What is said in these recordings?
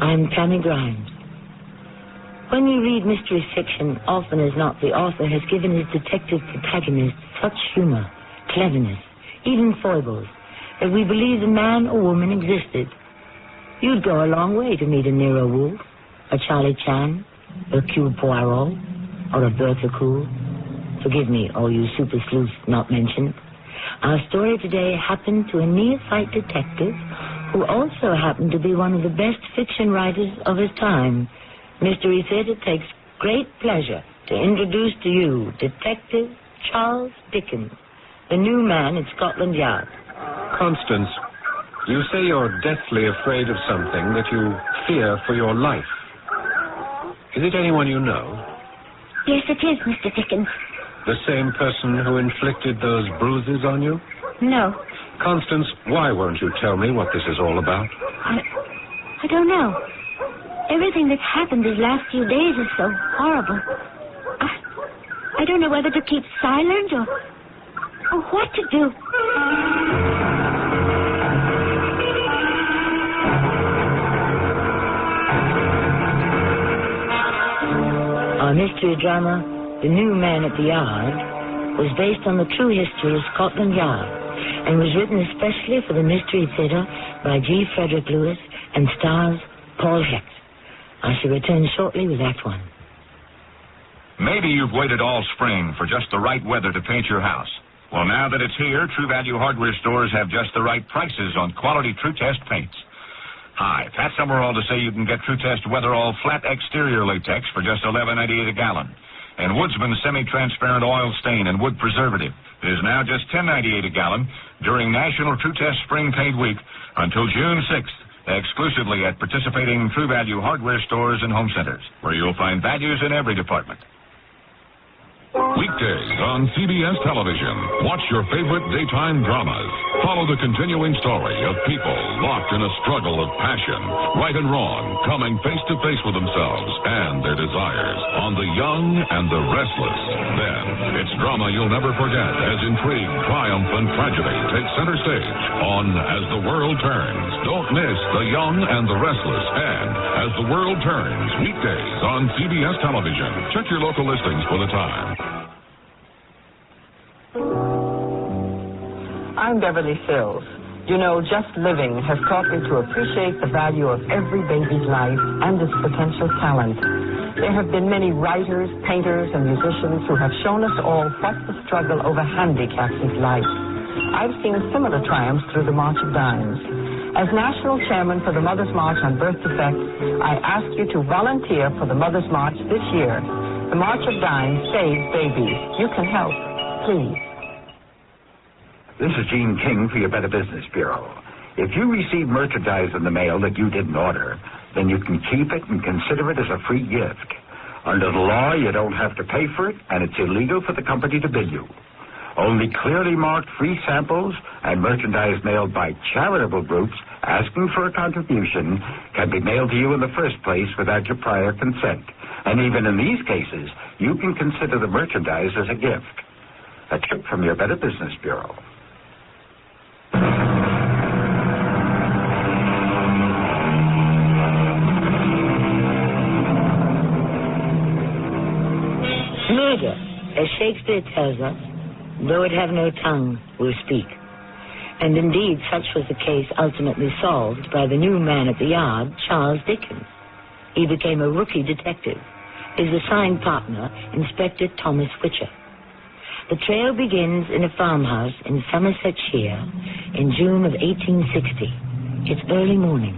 I'm Tammy Grimes. When we read mystery fiction, often as not, the author has given his detective protagonist such humor, cleverness, even foibles, that we believe the man or woman existed. You'd go a long way to meet a Nero Wolfe, a Charlie Chan, a Hercule Poirot, or a Bertha Cool. Forgive me, all you super sleuths not mentioned. Our story today happened to a neophyte detective who also happened to be one of the best fiction writers of his time. Mystery Theater takes great pleasure to introduce to you Detective Charles Dickens, the new man at Scotland Yard. Constance, you say you're deathly afraid of something that you fear for your life. Is it anyone you know? Yes, it is, Mr. Dickens. The same person who inflicted those bruises on you? No. Constance, why won't you tell me what this is all about? I don't know. Everything that's happened these last few days is so horrible. I don't know whether to keep silent or what to do. Our mystery drama, The New Man at the Yard, was based on the true history of Scotland Yard and was written especially for the Mystery Theater by G. Frederick Lewis and stars Paul Hecht. I shall return shortly with Act One. Maybe you've waited all spring for just the right weather to paint your house. Well, now that it's here, True Value hardware stores have just the right prices on quality True Test paints. Hi, Pat Summerall to say you can get True Test Weatherall flat exterior latex for just $11.98 a gallon. And Woodsman semi-transparent oil stain and wood preservative is now just $10.98 a gallon during National True Test Spring Paint Week until June 6th, exclusively at participating True Value hardware stores and home centers, where you'll find values in every department. Weekdays on CBS television. Watch your favorite daytime dramas. Follow the continuing story of people locked in a struggle of passion, right and wrong, coming face to face with themselves and their desires on The Young and the Restless. Then, it's drama you'll never forget as intrigue, triumph, and tragedy take center stage on As the World Turns. Don't miss The Young and the Restless and As the World Turns, weekdays on CBS television. Check your local listings for the time. I'm Beverly Sills. You know, just living has taught me to appreciate the value of every baby's life and its potential talent. There have been many writers, painters, and musicians who have shown us all what the struggle over handicaps is like. I've seen similar triumphs through the March of Dimes. As National Chairman for the Mother's March on Birth Defects, I ask you to volunteer for the Mother's March this year. The March of Dimes saves babies. You can help. Please. This is Gene King for your Better Business Bureau. If you receive merchandise in the mail that you didn't order, then you can keep it and consider it as a free gift. Under the law, you don't have to pay for it, and it's illegal for the company to bill you. Only clearly marked free samples and merchandise mailed by charitable groups asking for a contribution can be mailed to you in the first place without your prior consent. And even in these cases, you can consider the merchandise as a gift. A tip from your Better Business Bureau. Murder, as Shakespeare tells us, though it have no tongue, will speak. And indeed, such was the case ultimately solved by the new man at the yard, Charles Dickens. He became a rookie detective. His assigned partner, Inspector Thomas Witcher. The trail begins in a farmhouse in Somersetshire in June of 1860. It's early morning.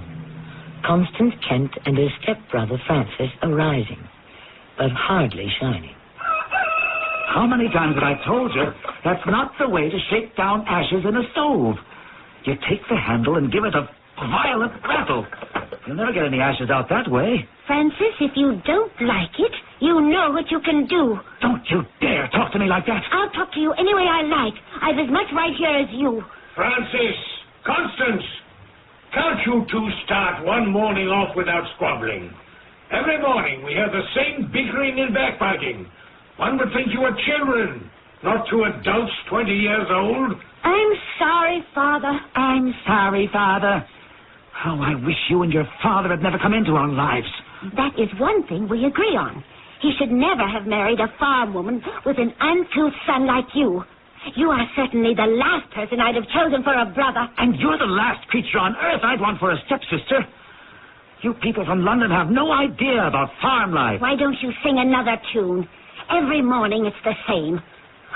Constance Kent and her stepbrother Francis are rising, but hardly shining. How many times have I told you that's not the way to shake down ashes in a stove? You take the handle and give it a violent rattle. You'll never get any ashes out that way. Francis, if you don't like it, you know what you can do. Don't you dare talk to me like that. I'll talk to you any way I like. I've as much right here as you. Francis, Constance, can't you two start one morning off without squabbling? Every morning we have the same bickering and backbiting. One would think you were children, not two adults 20 years old. I'm sorry, Father. I'm sorry, Father. How I wish you and your father had never come into our lives. That is one thing we agree on. He should never have married a farm woman with an uncouth son like you. You are certainly the last person I'd have chosen for a brother. And you're the last creature on earth I'd want for a stepsister. You people from London have no idea about farm life. Why don't you sing another tune? Every morning it's the same.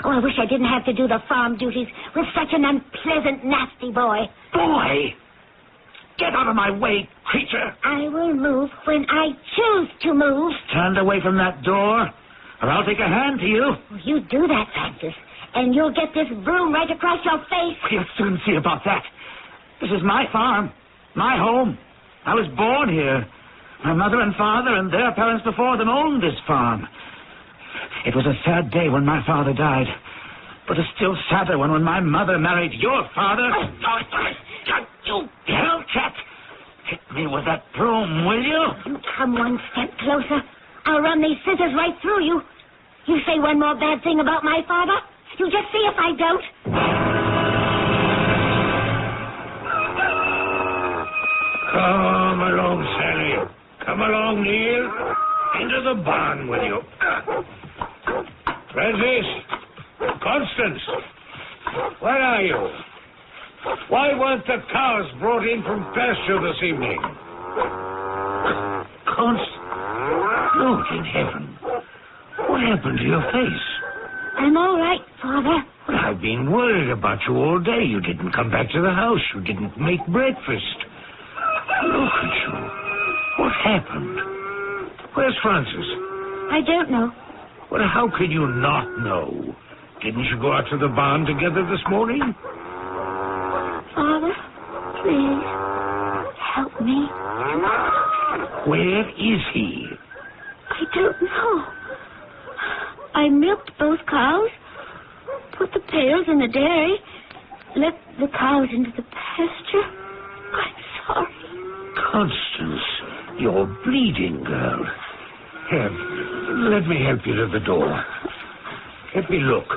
Oh, I wish I didn't have to do the farm duties with such an unpleasant, nasty boy. Boy! Get out of my way, creature! I will move when I choose to move. Stand away from that door, or I'll take a hand to you. You do that, Francis, and you'll get this broom right across your face. You'll soon see about that. This is my farm, my home. I was born here. My mother and father and their parents before them owned this farm. It was a sad day when my father died, but a still sadder one when my mother married your father. You hellcat! Hit me with that broom, will you? You come one step closer. I'll run these scissors right through you. You say one more bad thing about my father, you just see if I don't. Come along, Sally. Come along, Neil. Into the barn with you. Francis. Constance. Where are you? Why weren't the cows brought in from pasture this evening? Constance. Lord in heaven. What happened to your face? I'm all right, Father. Well, I've been worried about you all day. You didn't come back to the house. You didn't make breakfast. Look at you. What happened? Where's Francis? I don't know. Well, how can you not know? Didn't you go out to the barn together this morning? Father, please, help me. Where is he? I don't know. I milked both cows, put the pails in the dairy, let the cows into the pasture. I'm sorry. Constance, you're bleeding, girl. Here, let me help you to the door. Let me look.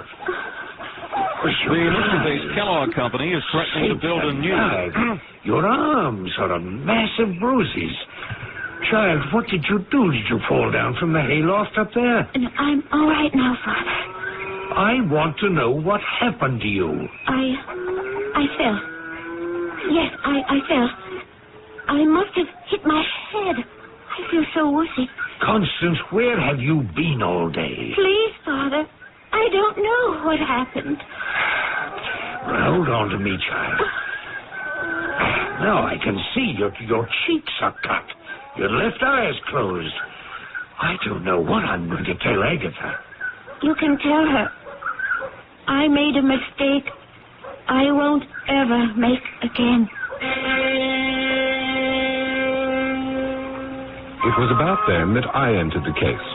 The Elizabeth Kellogg Company is threatening to build a new... Your arms are a mass of bruises. Child, what did you do? Did you fall down from the hayloft up there? No, I'm all right now, Father. I want to know what happened to you. I fell. Yes, I fell. I must have hit my head. I feel so woozy. Constance, where have you been all day? Please, Father. I don't know what happened. Well, hold on to me, child. Now I can see your cheeks are cut. Your left eye is closed. I don't know what I'm going to tell Agatha. You can tell her. I made a mistake I won't ever make again. It was about then that I entered the case.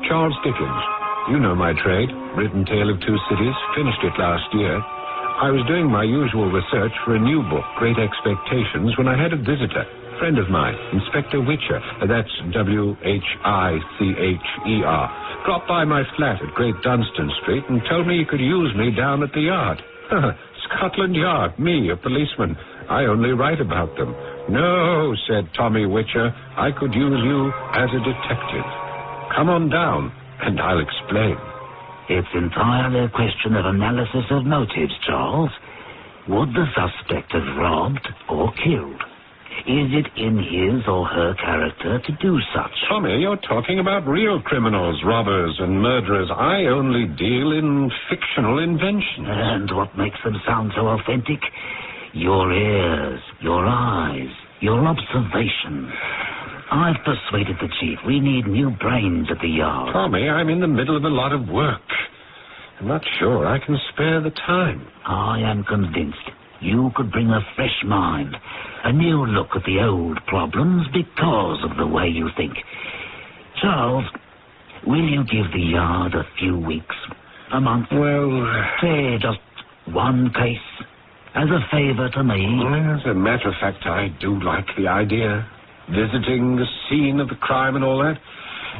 Charles Dickens. You know my trade. Written Tale of Two Cities. Finished it last year. I was doing my usual research for a new book, Great Expectations, when I had a visitor. Friend of mine, Inspector Witcher, that's Wicher, dropped by my flat at Great Dunstan Street and told me he could use me down at the yard. Scotland Yard, me, a policeman. I only write about them. No, said Tommy Witcher, I could use you as a detective. Come on down, and I'll explain. It's entirely a question of analysis of motives, Charles. Would the suspect have robbed or killed? Is it in his or her character to do such? Tommy, you're talking about real criminals, robbers and murderers. I only deal in fictional inventions. And what makes them sound so authentic? Your ears, your eyes, your observation. I've persuaded the chief. We need new brains at the yard. Tommy, I'm in the middle of a lot of work. I'm not sure I can spare the time. I am convinced you could bring a fresh mind, a new look at the old problems because of the way you think. Charles, will you give the yard a few weeks, a month? Well, say just one case as a favor to me. Well, as a matter of fact, I do like the idea. Visiting the scene of the crime and all that.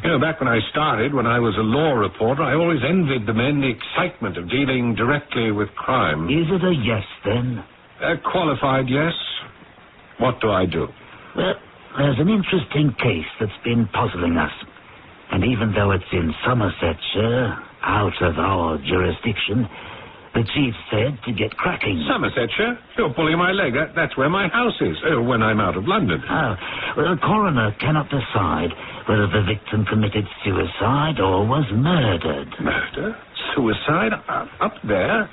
You know, back when I started, when I was a law reporter, I always envied the men the excitement of dealing directly with crime. Is it a yes, then? A qualified yes. What do I do? Well, there's an interesting case that's been puzzling us. And even though it's in Somersetshire, out of our jurisdiction, the chief said to get cracking. Somersetshire? You're pulling my leg. That's where my house is, when I'm out of London. Oh, well, the coroner cannot decide whether the victim committed suicide or was murdered. Murder? Suicide? Up there?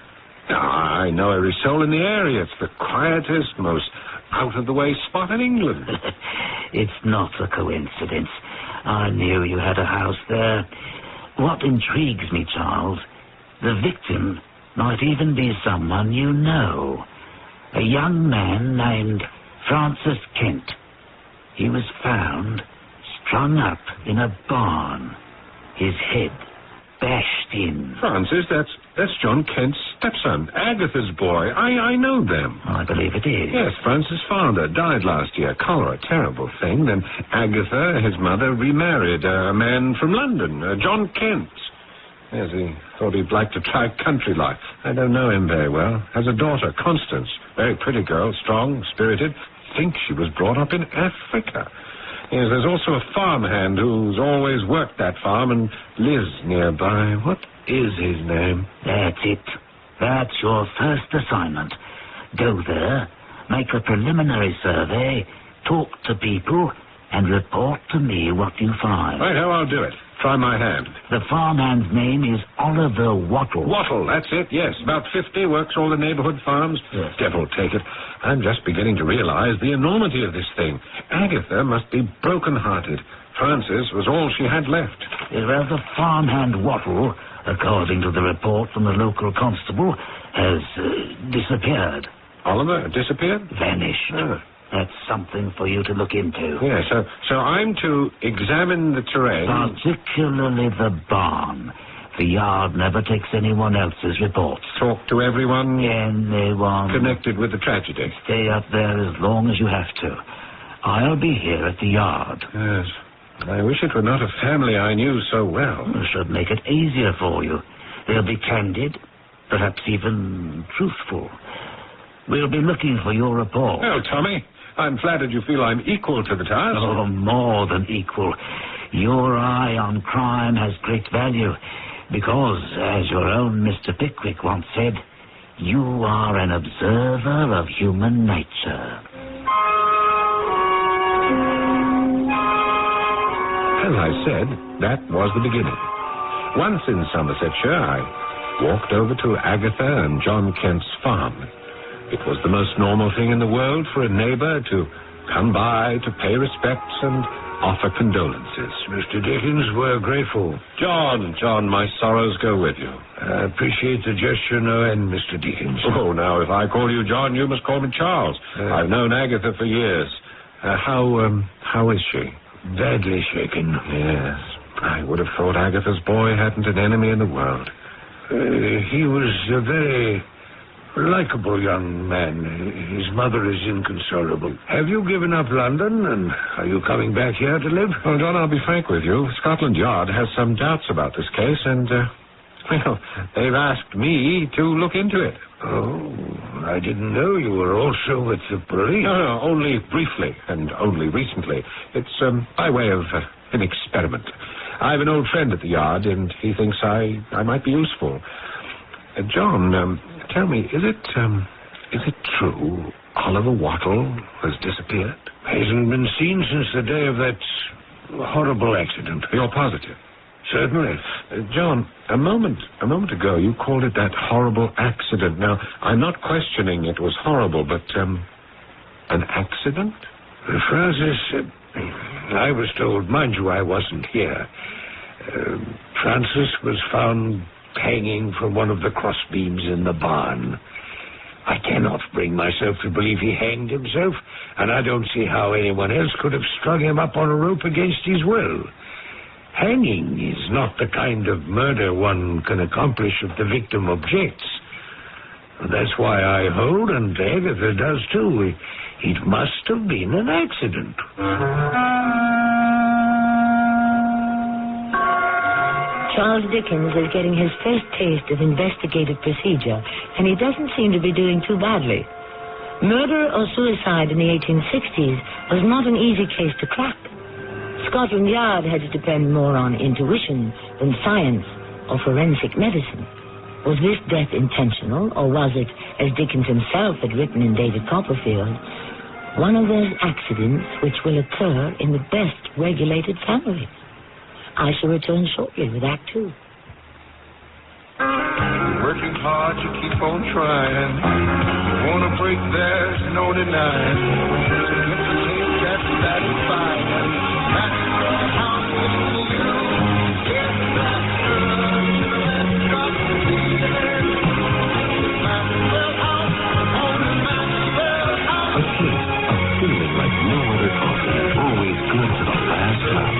I know every soul in the area. It's the quietest, most out-of-the-way spot in England. It's not a coincidence. I knew you had a house there. What intrigues me, Charles, the victim might even be someone you know. A young man named Francis Kent. He was found strung up in a barn, his head bashed in. Francis, that's John Kent's stepson, Agatha's boy. I know them. I believe it is. Yes, Francis' father died last year. Cholera, terrible thing. Then Agatha, his mother, remarried a man from London, John Kent. Yes, he thought he'd like to try country life. I don't know him very well. Has a daughter, Constance. Very pretty girl, strong, spirited. Think she was brought up in Africa. Yes, there's also a farmhand who's always worked that farm and lives nearby. What is his name? That's it. That's your first assignment. Go there, make a preliminary survey, talk to people, and report to me what you find. Right, how I'll do it. Try my hand. The farmhand's name is Oliver Wattle. Wattle, that's it, yes. About 50, works all the neighborhood farms. Yes. Devil take it. I'm just beginning to realize the enormity of this thing. Agatha must be broken-hearted. Frances was all she had left. Well, the farmhand Wattle, according to the report from the local constable, has disappeared. Oliver disappeared? Vanished. Oh. That's something for you to look into. Yeah, so I'm to examine the terrain. Particularly the barn. The yard never takes anyone else's reports. Talk to everyone Anyone connected with the tragedy. Stay up there as long as you have to. I'll be here at the yard. Yes. I wish it were not a family I knew so well. It should make it easier for you. They'll be candid, perhaps even truthful. We'll be looking for your report. Oh, Tommy, I'm flattered you feel I'm equal to the task. Oh, more than equal. Your eye on crime has great value because, as your own Mr. Pickwick once said, you are an observer of human nature. As I said, that was the beginning. Once in Somersetshire, I walked over to Agatha and John Kent's farm. It was the most normal thing in the world for a neighbor to come by to pay respects and offer condolences. Mr. Dickens, we're grateful. John, my sorrows go with you. I appreciate the gesture no end, Mr. Dickens. Oh, now, if I call you John, you must call me Charles. I've known Agatha for years. How is she? Badly shaken. Yes. I would have thought Agatha's boy hadn't an enemy in the world. He was a very likable young man. His mother is inconsolable. Have you given up London, and are you coming back here to live? Well, John, I'll be frank with you. Scotland Yard has some doubts about this case, and, they've asked me to look into it. Oh, I didn't know you were also with the police. No, only briefly, and only recently. It's by way of an experiment. I have an old friend at the Yard, and he thinks I might be useful. John, tell me, is it true Oliver Wattle has disappeared? Hasn't been seen since the day of that horrible accident. You're positive? Certainly. John, a moment ago you called it that horrible accident. Now, I'm not questioning it was horrible, but an accident? Francis, I was told, mind you, I wasn't here. Francis was found hanging from one of the crossbeams in the barn. I cannot bring myself to believe he hanged himself, and I don't see how anyone else could have strung him up on a rope against his will. Hanging is not the kind of murder one can accomplish if the victim objects. That's why I hold, and Agatha does too, it must have been an accident. Charles Dickens is getting his first taste of investigative procedure, and he doesn't seem to be doing too badly. Murder or suicide in the 1860s was not an easy case to crack. Scotland Yard had to depend more on intuition than science or forensic medicine. Was this death intentional, or was it, as Dickens himself had written in David Copperfield, one of those accidents which will occur in the best regulated families? I shall return shortly with Act 2. Working hard, you keep on trying. Wanna break, there's no denying. So get the tape that's satisfying. That's the house with you. Get that girl, let's go feeling. Maxwell House, only Maxwell House. A taste of feeling like no other coffee. Always good to the last drop.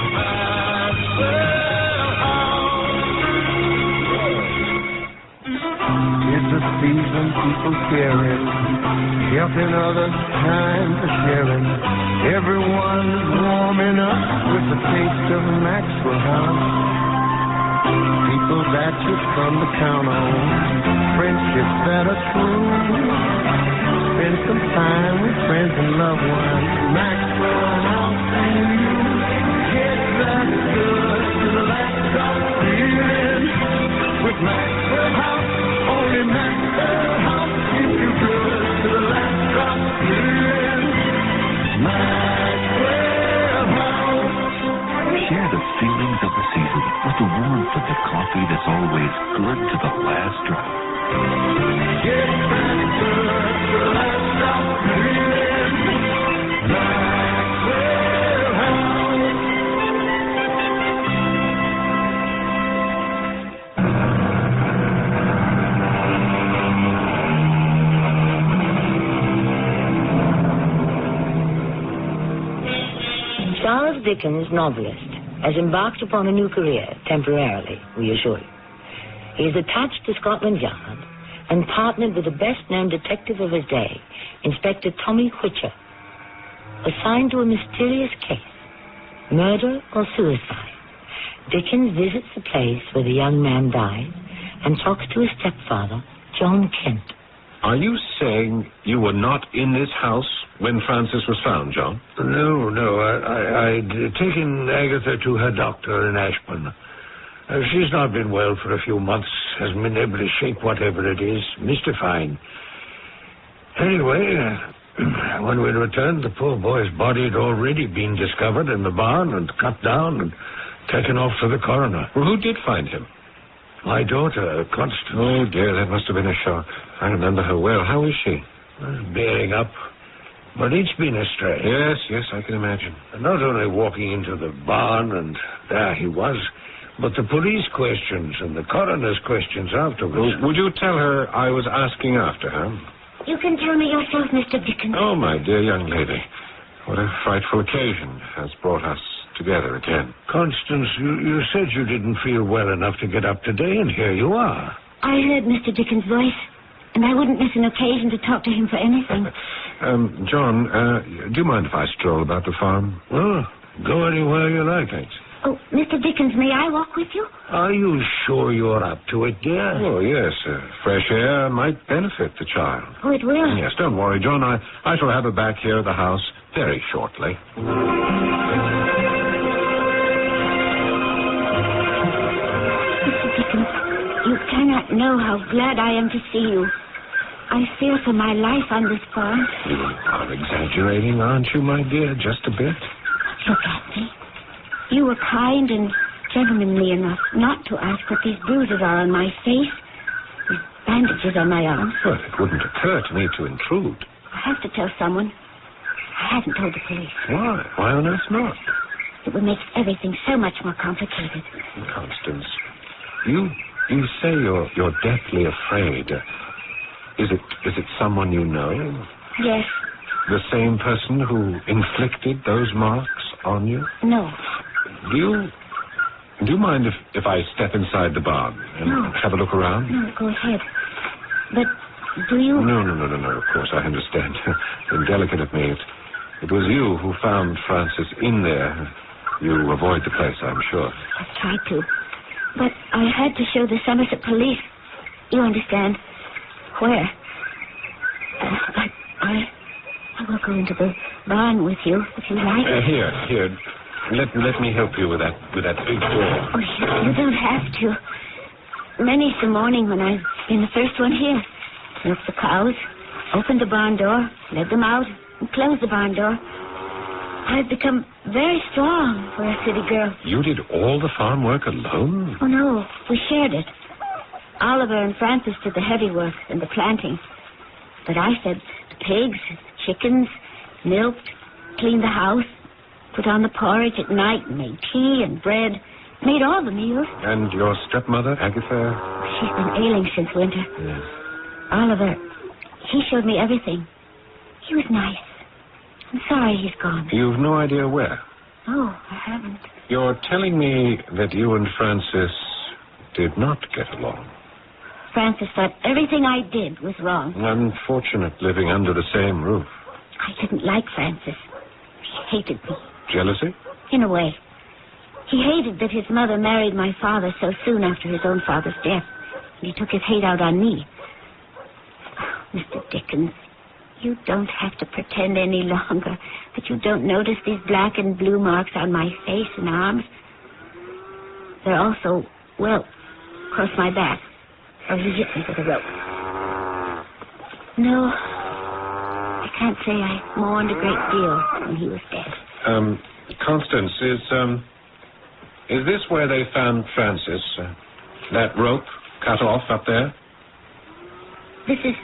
It's a season people caring, helping others, time for sharing. Everyone's warming up with the taste of Maxwell House. People that you come to count on, friendships that are true. Spend some time with friends and loved ones. Maxwell House and you get that good to the last drop feeling with Maxwell House. Only Maxwell House keeps you good to the last drop feeling. Maxwell House. Share the feelings of the season with the warmth of the coffee that's always good to the last drop. Get that good to the last drop feeling. Maxwell House. Charles Dickens, novelist, has embarked upon a new career, temporarily, we assure you. He is attached to Scotland Yard and partnered with the best-known detective of his day, Inspector Tommy Whicher, assigned to a mysterious case, murder or suicide. Dickens visits the place where the young man died and talks to his stepfather, John Kent. Are you saying you were not in this house when Frances was found, John? No. I'd taken Agatha to her doctor in Ashburn. She's not been well for a few months, hasn't been able to shake whatever it is, mystifying. Anyway, when we returned, the poor boy's body had already been discovered in the barn and cut down and taken off to the coroner. Well, who did find him? My daughter, Constance. Oh, dear, that must have been a shock. I remember her well. How is she? Bearing up. But it's been a strain. Yes, I can imagine. Not only walking into the barn and there he was, but the police questions and the coroner's questions afterwards. Well, would you tell her I was asking after her? You can tell me yourself, Mr. Dickens. Oh, my dear young lady. What a frightful occasion has brought us together again. Constance, you said you didn't feel well enough to get up today, and here you are. I heard Mr. Dickens' voice, and I wouldn't miss an occasion to talk to him for anything. John, do you mind if I stroll about the farm? Well, go anywhere you like. Thanks. Oh, Mr. Dickens, may I walk with you? Are you sure you're up to it, dear? Oh, yes. Fresh air might benefit the child. Oh, it will? Yes, don't worry, John. I shall have her back here at the house very shortly. Mr. Dickens, you cannot know how glad I am to see you. I fear for my life on this farm. You are exaggerating, aren't you, my dear? Just a bit. Look at me. You were kind and gentlemanly enough not to ask what these bruises are on my face, these bandages on my arms. Well, it wouldn't occur to me to intrude. I have to tell someone. I haven't told the police. Why? Why on earth not? It would make everything so much more complicated. Constance, you say you're deathly afraid. Is it someone you know? Yes. The same person who inflicted those marks on you? No. Do you mind if I step inside the barn and have a look around? No, go ahead. But do you... No, of course, I understand. Indelicate of me. It was you who found Frances in there. You avoid the place, I'm sure. I tried to. But I had to show the Somerset police. You understand? Where? I will go into the barn with you, if you like. Here. Let me help you with that big door. Oh, you don't have to. Many's the morning when I've been the first one here. Milked the cows, opened the barn door, led them out, and closed the barn door. I've become very strong for a city girl. You did all the farm work alone? Oh, no. We shared it. Oliver and Francis did the heavy work and the planting. But I fed the pigs, chickens, milked, cleaned the house, put on the porridge at night, made tea and bread, made all the meals. And your stepmother, Agatha? She's been ailing since winter. Yes. Oliver, he showed me everything. He was nice. I'm sorry he's gone. You've no idea where? Oh, I haven't. You're telling me that you and Francis did not get along. Francis thought everything I did was wrong. Unfortunate living under the same roof. I didn't like Francis. He hated me. Jealousy? In a way. He hated that his mother married my father so soon after his own father's death. And he took his hate out on me. Oh, Mr. Dickens, you don't have to pretend any longer that you don't notice these black and blue marks on my face and arms. They're also, well, across my back. Oh, he hit me with a rope. No, I can't say I mourned a great deal when he was dead. Constance, is this where they found Francis? That rope cut off up there? This is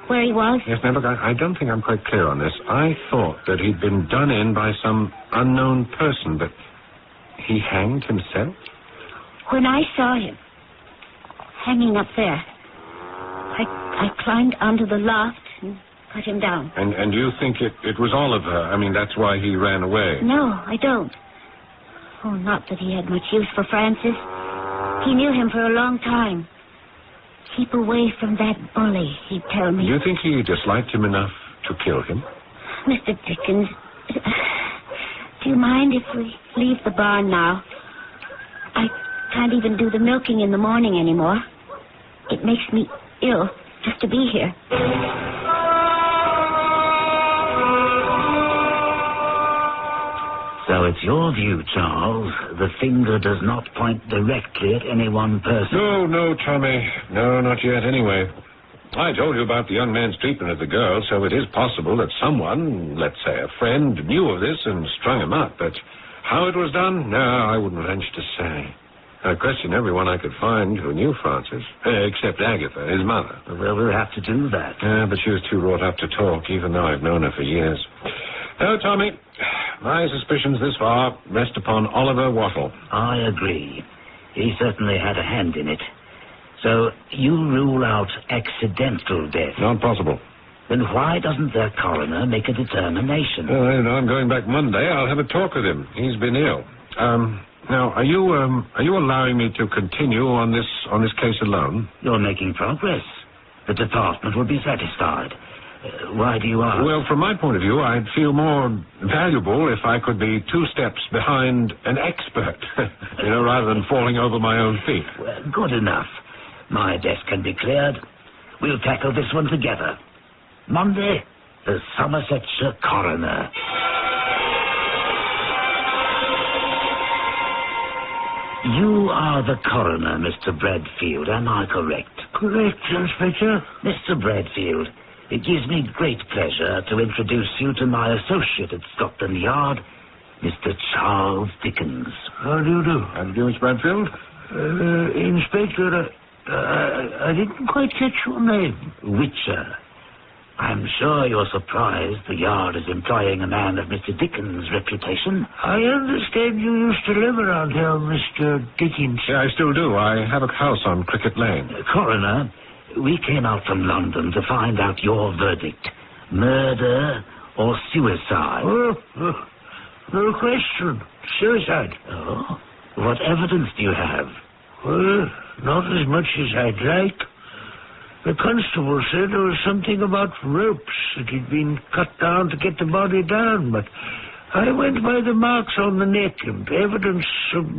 where he was? Yes, now look, I don't think I'm quite clear on this. I thought that he'd been done in by some unknown person, but he hanged himself? When I saw him hanging up there, I climbed onto the loft and cut him down. And you think it was Oliver? I mean, that's why he ran away? No, I don't. Oh, not that he had much use for Francis. He knew him for a long time. Keep away from that bully, he'd tell me. You think he disliked him enough to kill him? Mr. Dickens, do you mind if we leave the barn now? I can't even do the milking in the morning anymore. It makes me ill just to be here. So it's your view, Charles, the finger does not point directly at any one person? No, Tommy. No, not yet, anyway. I told you about the young man's treatment of the girl, so it is possible that someone, let's say a friend, knew of this and strung him up. But how it was done, no, I wouldn't venture to say. I questioned everyone I could find who knew Francis, except Agatha, his mother. Well, we'll have to do that. But she was too wrought up to talk, even though I've known her for years. No, Tommy, my suspicions this far rest upon Oliver Wattle. I agree. He certainly had a hand in it. So you rule out accidental death? Not possible. Then why doesn't their coroner make a determination? Well, I'm going back Monday. I'll have a talk with him. He's been ill. Now, are you allowing me to continue on this case alone? You're making progress. The department will be satisfied. Why do you ask? Well, from my point of view, I'd feel more valuable if I could be 2 steps behind an expert, rather than falling over my own feet. Well, good enough. My desk can be cleared. We'll tackle this one together. Monday, the Somersetshire coroner. You are the coroner, Mr. Bradfield, am I correct? Correct, Inspector. Mr. Bradfield, it gives me great pleasure to introduce you to my associate at Scotland Yard, Mr. Charles Dickens. How do you do? How do you do, Mr. Bradfield? Inspector, I didn't quite catch your name. Witcher. I'm sure you're surprised the Yard is employing a man of Mr. Dickens' reputation. I understand you used to live around here, Mr. Dickens. Yeah, I still do. I have a house on Cricket Lane. Coroner, we came out from London to find out your verdict. Murder or suicide? No question. Suicide. Oh? What evidence do you have? Well, not as much as I'd like. The constable said there was something about ropes that had been cut down to get the body down, but I went by the marks on the neck and evidence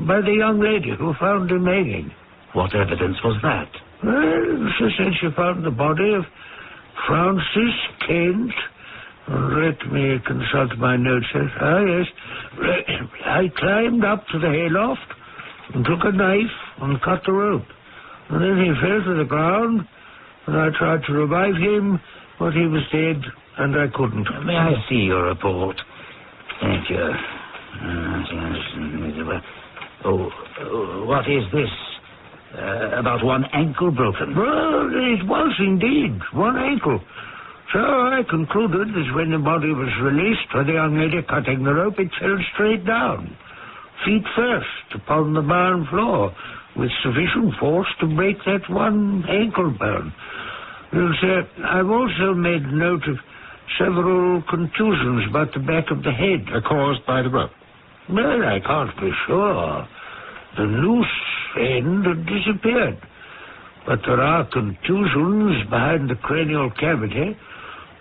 by the young lady who found him hanging. What evidence was that? Well, she said she found the body of Francis Kent, Let me consult my notes. Yes. I climbed up to the hayloft and took a knife and cut the rope. And then he fell to the ground, and I tried to revive him, but he was dead, and I couldn't. May I see your report? Thank you. What is this? About one ankle broken? Well, it was indeed one ankle. So I concluded that when the body was released by the young lady cutting the rope, it fell straight down, feet first, upon the barn floor, with sufficient force to break that one ankle bone. Well, sir, I've also made note of several contusions about the back of the head. Caused by the rope? Well, I can't be sure. The loose end had disappeared. But there are contusions behind the cranial cavity.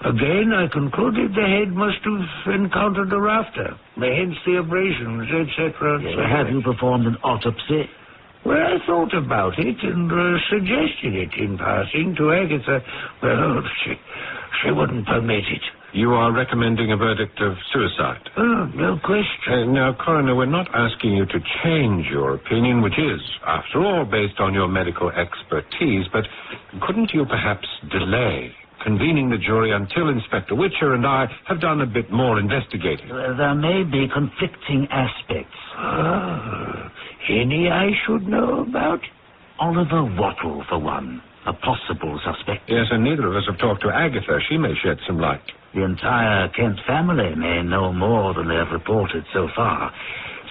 Again, I concluded the head must have encountered a rafter, hence the abrasions, etc. Have you performed an autopsy? Well, I thought about it and suggested it in passing to Agatha. Well, she wouldn't permit it. You are recommending a verdict of suicide? Oh, no question. Now, Coroner, we're not asking you to change your opinion, which is, after all, based on your medical expertise, but couldn't you perhaps delay convening the jury until Inspector Witcher and I have done a bit more investigating? There may be conflicting aspects. Any I should know about? Oliver Wattle, for one. A possible suspect. Yes, and neither of us have talked to Agatha. She may shed some light. The entire Kent family may know more than they have reported so far.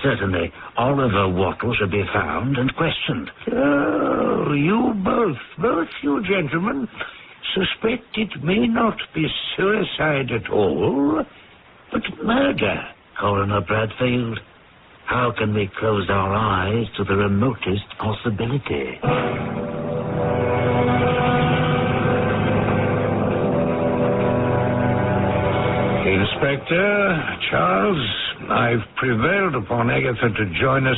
Certainly, Oliver Wattle should be found and questioned. Oh, you both you gentlemen, suspect it may not be suicide at all, but murder. Coroner Bradfield, how can we close our eyes to the remotest possibility? Inspector, Charles, I've prevailed upon Agatha to join us.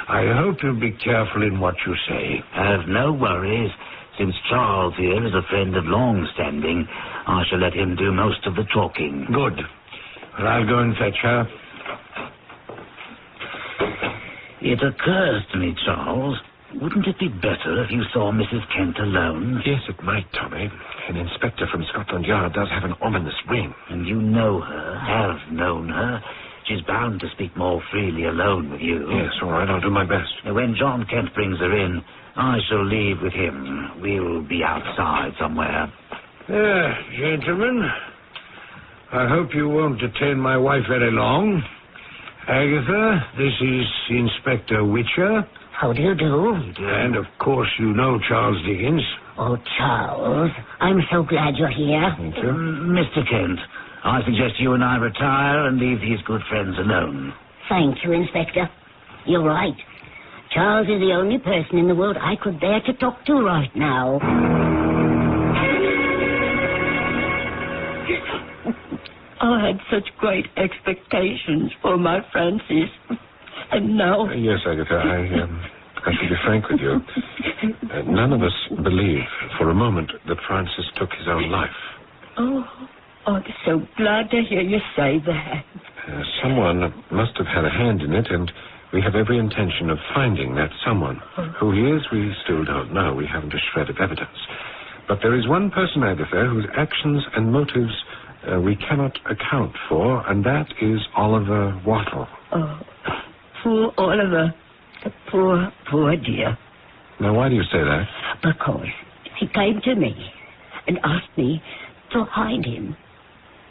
I hope you'll be careful in what you say. Have no worries. Since Charles here is a friend of long standing, I shall let him do most of the talking. Good. Well, I'll go and fetch her. It occurs to me, Charles, wouldn't it be better if you saw Mrs. Kent alone? Yes, it might, Tommy. An inspector from Scotland Yard does have an ominous ring. And you know her, have known her. She's bound to speak more freely alone with you. Yes, all right, I'll do my best. When John Kent brings her in, I shall leave with him. We'll be outside somewhere. Gentlemen, I hope you won't detain my wife very long. Agatha, this is Inspector Witcher. How do you do? And, of course, you know Charles Dickens. Oh, Charles, I'm so glad you're here. Thank you. Mr. Kent, I suggest you and I retire and leave these good friends alone. Thank you, Inspector. You're right. Charles is the only person in the world I could bear to talk to right now. I had such great expectations for my Francis. And now... Yes, Agatha, I should be frank with you. None of us believe for a moment that Francis took his own life. Oh, I'm so glad to hear you say that. Someone must have had a hand in it, and we have every intention of finding that someone. Who he is, we still don't know. We haven't a shred of evidence. But there is one person, Agatha, whose actions and motives we cannot account for, and that is Oliver Wattle. Oh, poor Oliver. The poor dear. Now, why do you say that? Because he came to me and asked me to hide him.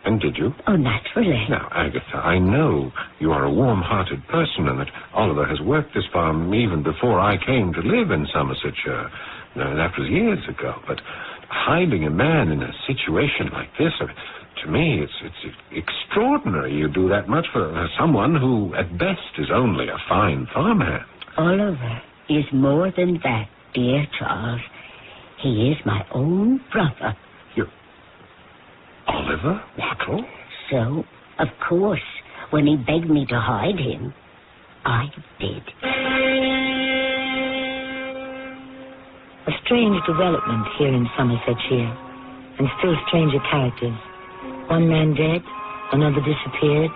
And did you? Oh, naturally. Now, Agatha, I know you are a warm-hearted person and that Oliver has worked this farm even before I came to live in Somersetshire. Now, that was years ago. But hiding a man in a situation like this, to me, it's extraordinary you do that much for someone who, at best, is only a fine farmhand. Oliver is more than that, dear Charles. He is my own brother. Oliver Wattle? So, of course, when he begged me to hide him, I did. A strange development here in Somersetshire, and still stranger characters. One man dead, another disappeared,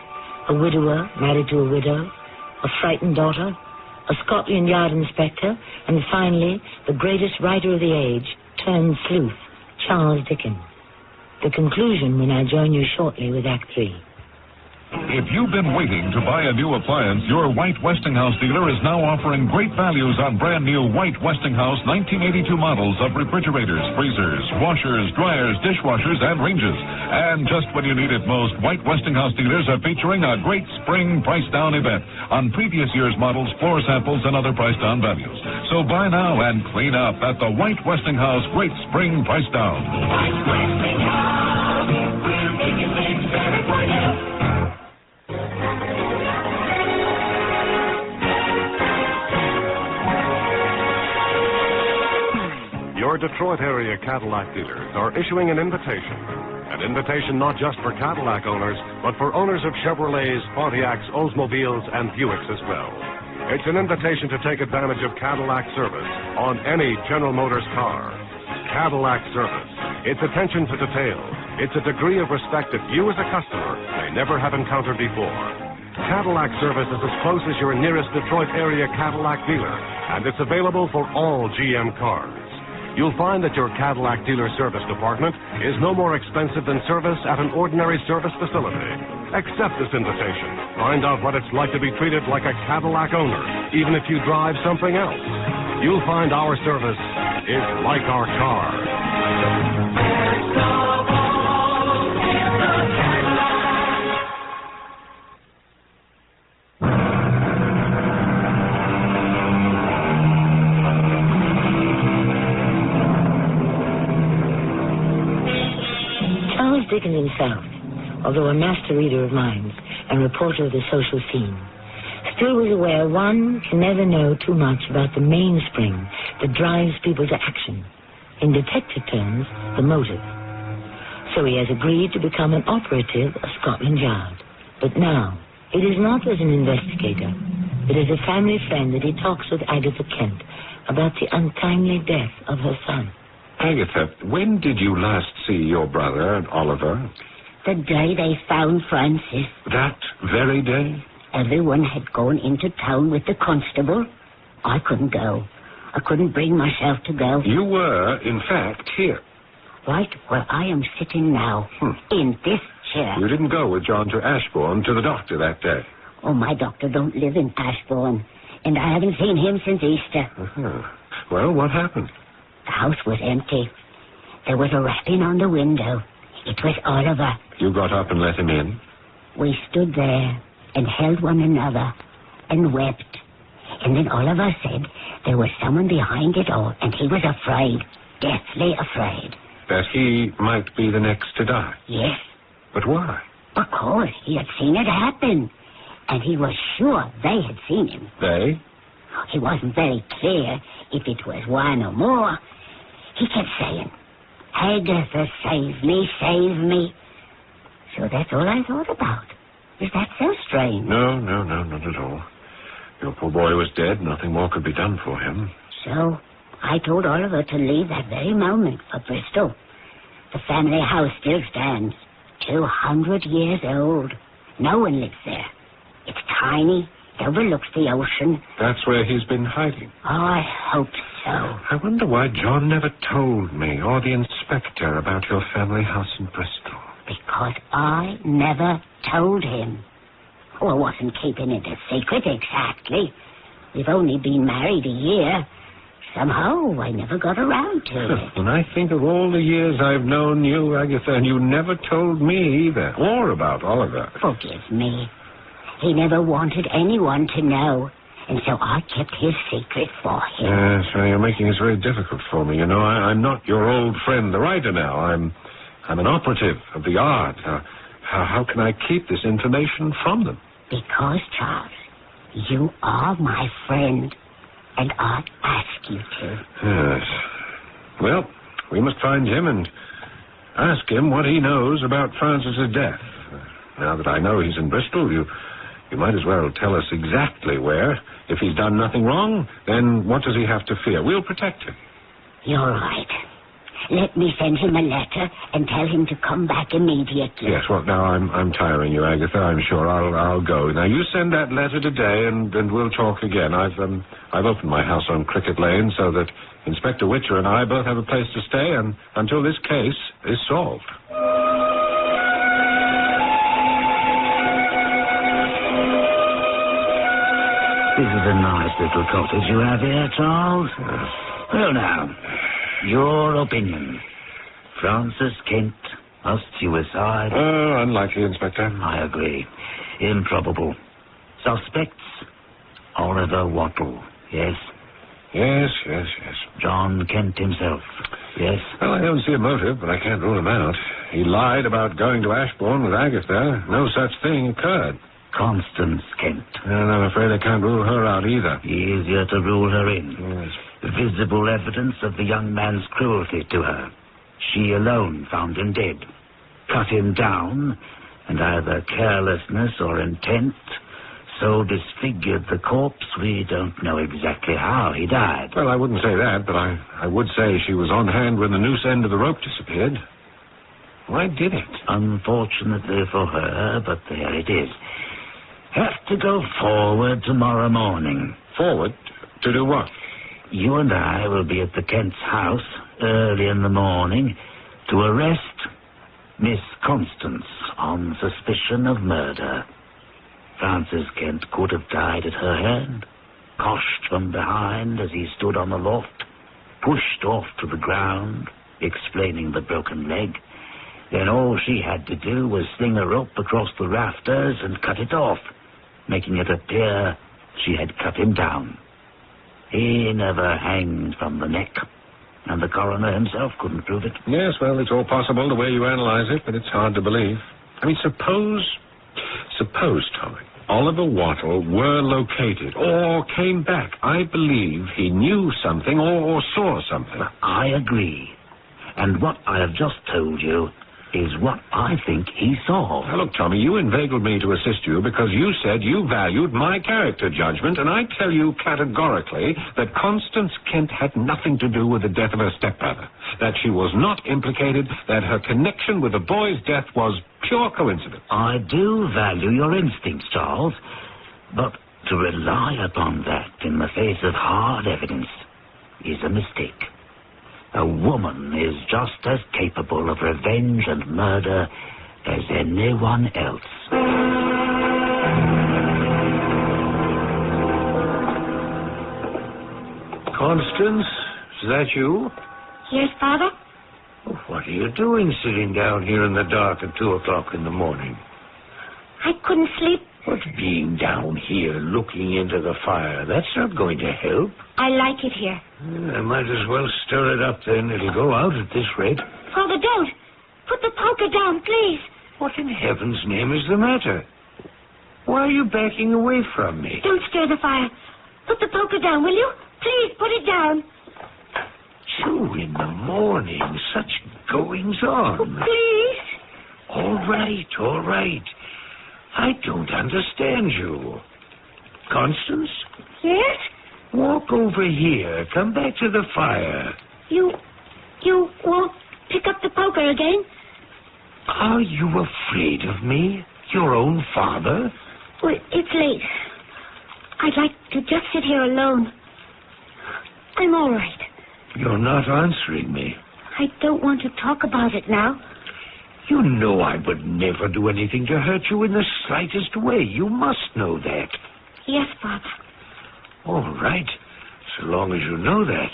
a widower married to a widow, a frightened daughter, a Scotland Yard inspector, and finally, the greatest writer of the age, turned sleuth, Charles Dickens. The conclusion when I join you shortly with Act 3. If you've been waiting to buy a new appliance, your White Westinghouse dealer is now offering great values on brand new White Westinghouse 1982 models of refrigerators, freezers, washers, dryers, dishwashers, and ranges. And just when you need it most, White Westinghouse dealers are featuring a great spring price down event on previous year's models, floor samples, and other price down values. So buy now and clean up at the White Westinghouse Great Spring Price Down. White Westinghouse, we're making things better for you. Your Detroit area Cadillac dealers are issuing an invitation. An invitation not just for Cadillac owners, but for owners of Chevrolets, Pontiacs, Oldsmobiles, and Buicks as well. It's an invitation to take advantage of Cadillac service on any General Motors car. Cadillac service. Its attention to detail. It's a degree of respect that you as a customer may never have encountered before. Cadillac service is as close as your nearest Detroit area Cadillac dealer, and it's available for all GM cars. You'll find that your Cadillac dealer service department is no more expensive than service at an ordinary service facility. Accept this invitation. Find out what it's like to be treated like a Cadillac owner, even if you drive something else. You'll find our service is like our cars. Dickens himself, although a master reader of minds and reporter of the social scene, still was aware one can never know too much about the mainspring that drives people to action. In detective terms, the motive. So he has agreed to become an operative of Scotland Yard. But now, it is not as an investigator, but as a family friend that he talks with Agatha Kent about the untimely death of her son. Agatha, when did you last see your brother and Oliver? The day they found Francis. That very day? Everyone had gone into town with the constable. I couldn't go. I couldn't bring myself to go. You were, in fact, here. Right where I am sitting now, in this chair. You didn't go with John to Ashbourne to the doctor that day? Oh, my doctor don't live in Ashbourne, and I haven't seen him since Easter. Uh-huh. Well, what happened? The house was empty. There was a rapping on the window. It was Oliver. You got up and let him in? We stood there and held one another and wept. And then Oliver said there was someone behind it all, and he was afraid, deathly afraid. That he might be the next to die? Yes. But why? Because he had seen it happen, and he was sure they had seen him. They? He wasn't very clear if it was one or more. He kept saying, Agatha, save me, save me. So that's all I thought about. Is that so strange? No, not at all. Your poor boy was dead. Nothing more could be done for him. So I told Oliver to leave that very moment for Bristol. The family house still stands, 200 years old. No one lives there. It's tiny. It overlooks the ocean. That's where he's been hiding. Oh, I hope so. I wonder why John never told me, or the inspector, about your family house in Bristol. Because I never told him. Oh, I wasn't keeping it a secret exactly. We've only been married a year. Somehow I never got around to it. When I think of all the years I've known you, Agatha, and you never told me either, or about Oliver. Forgive me. He never wanted anyone to know, and so I kept his secret for him. Yes, well, you're making this very difficult for me. You know, I'm not your old friend, the writer now. I'm an operative of the yard. How can I keep this information from them? Because, Charles, you are my friend, and I ask you to. Yes. Well, we must find him and ask him what he knows about Francis's death. Now that I know he's in Bristol, you might as well tell us exactly where. If he's done nothing wrong, then what does he have to fear? We'll protect him. You're right. Let me send him a letter and tell him to come back immediately. Yes, well, now I'm tiring you, Agatha. I'm sure I'll go. Now, you send that letter today, and we'll talk again. I've opened my house on Cricket Lane so that Inspector Witcher and I both have a place to stay until this case is solved. This is a nice little cottage you have here, Charles. Well, now, your opinion. Francis Kent, a suicide? Oh, unlikely, Inspector. I agree. Improbable. Suspects? Oliver Wattle, yes? Yes. John Kent himself, yes? Well, I don't see a motive, but I can't rule him out. He lied about going to Ashbourne with Agatha. No such thing occurred. Constance Kent. And I'm afraid I can't rule her out either. Easier to rule her in. Yes. Visible evidence of the young man's cruelty to her. She alone found him dead. Cut him down, and either carelessness or intent so disfigured the corpse we don't know exactly how he died. Well, I wouldn't say that, but I would say she was on hand when the noose end of the rope disappeared. Why did it? Unfortunately for her, but there it is. Have to go forward tomorrow morning. Forward? To do what? You and I will be at the Kent's house early in the morning to arrest Miss Constance on suspicion of murder. Francis Kent could have died at her hand, coshed from behind as he stood on the loft, pushed off to the ground, explaining the broken leg. Then all she had to do was sling a rope across the rafters and cut it off, making it appear she had cut him down. He never hanged from the neck, and the coroner himself couldn't prove it. Yes, well, it's all possible the way you analyze it, but it's hard to believe. I mean, suppose, Tommy, Oliver Wattle were located or came back. I believe he knew something or saw something. I agree. And what I have just told you is what I think he saw. Now, look, Tommy, you inveigled me to assist you because you said you valued my character judgment, and I tell you categorically that Constance Kent had nothing to do with the death of her stepbrother, that she was not implicated, that her connection with the boy's death was pure coincidence. I do value your instincts, Charles, but to rely upon that in the face of hard evidence is a mistake. A woman is just as capable of revenge and murder as anyone else. Constance, is that you? Yes, Father? Oh, what are you doing sitting down here in the dark at 2 o'clock in the morning? I couldn't sleep. What's being down here looking into the fire? That's not going to help. I like it here. I might as well stir it up then. It'll go out at this rate. Father, don't. Put the poker down, please. What in heaven's name is the matter? Why are you backing away from me? Don't stir the fire. Put the poker down, will you? Please, put it down. 2 in the morning. Such goings on. Oh, please. All right. I don't understand you. Constance? Yes? Walk over here. Come back to the fire. You won't pick up the poker again? Are you afraid of me? Your own father? Well, it's late. I'd like to just sit here alone. I'm all right. You're not answering me. I don't want to talk about it now. You know I would never do anything to hurt you in the slightest way. You must know that. Yes, Father. All right, so long as you know that.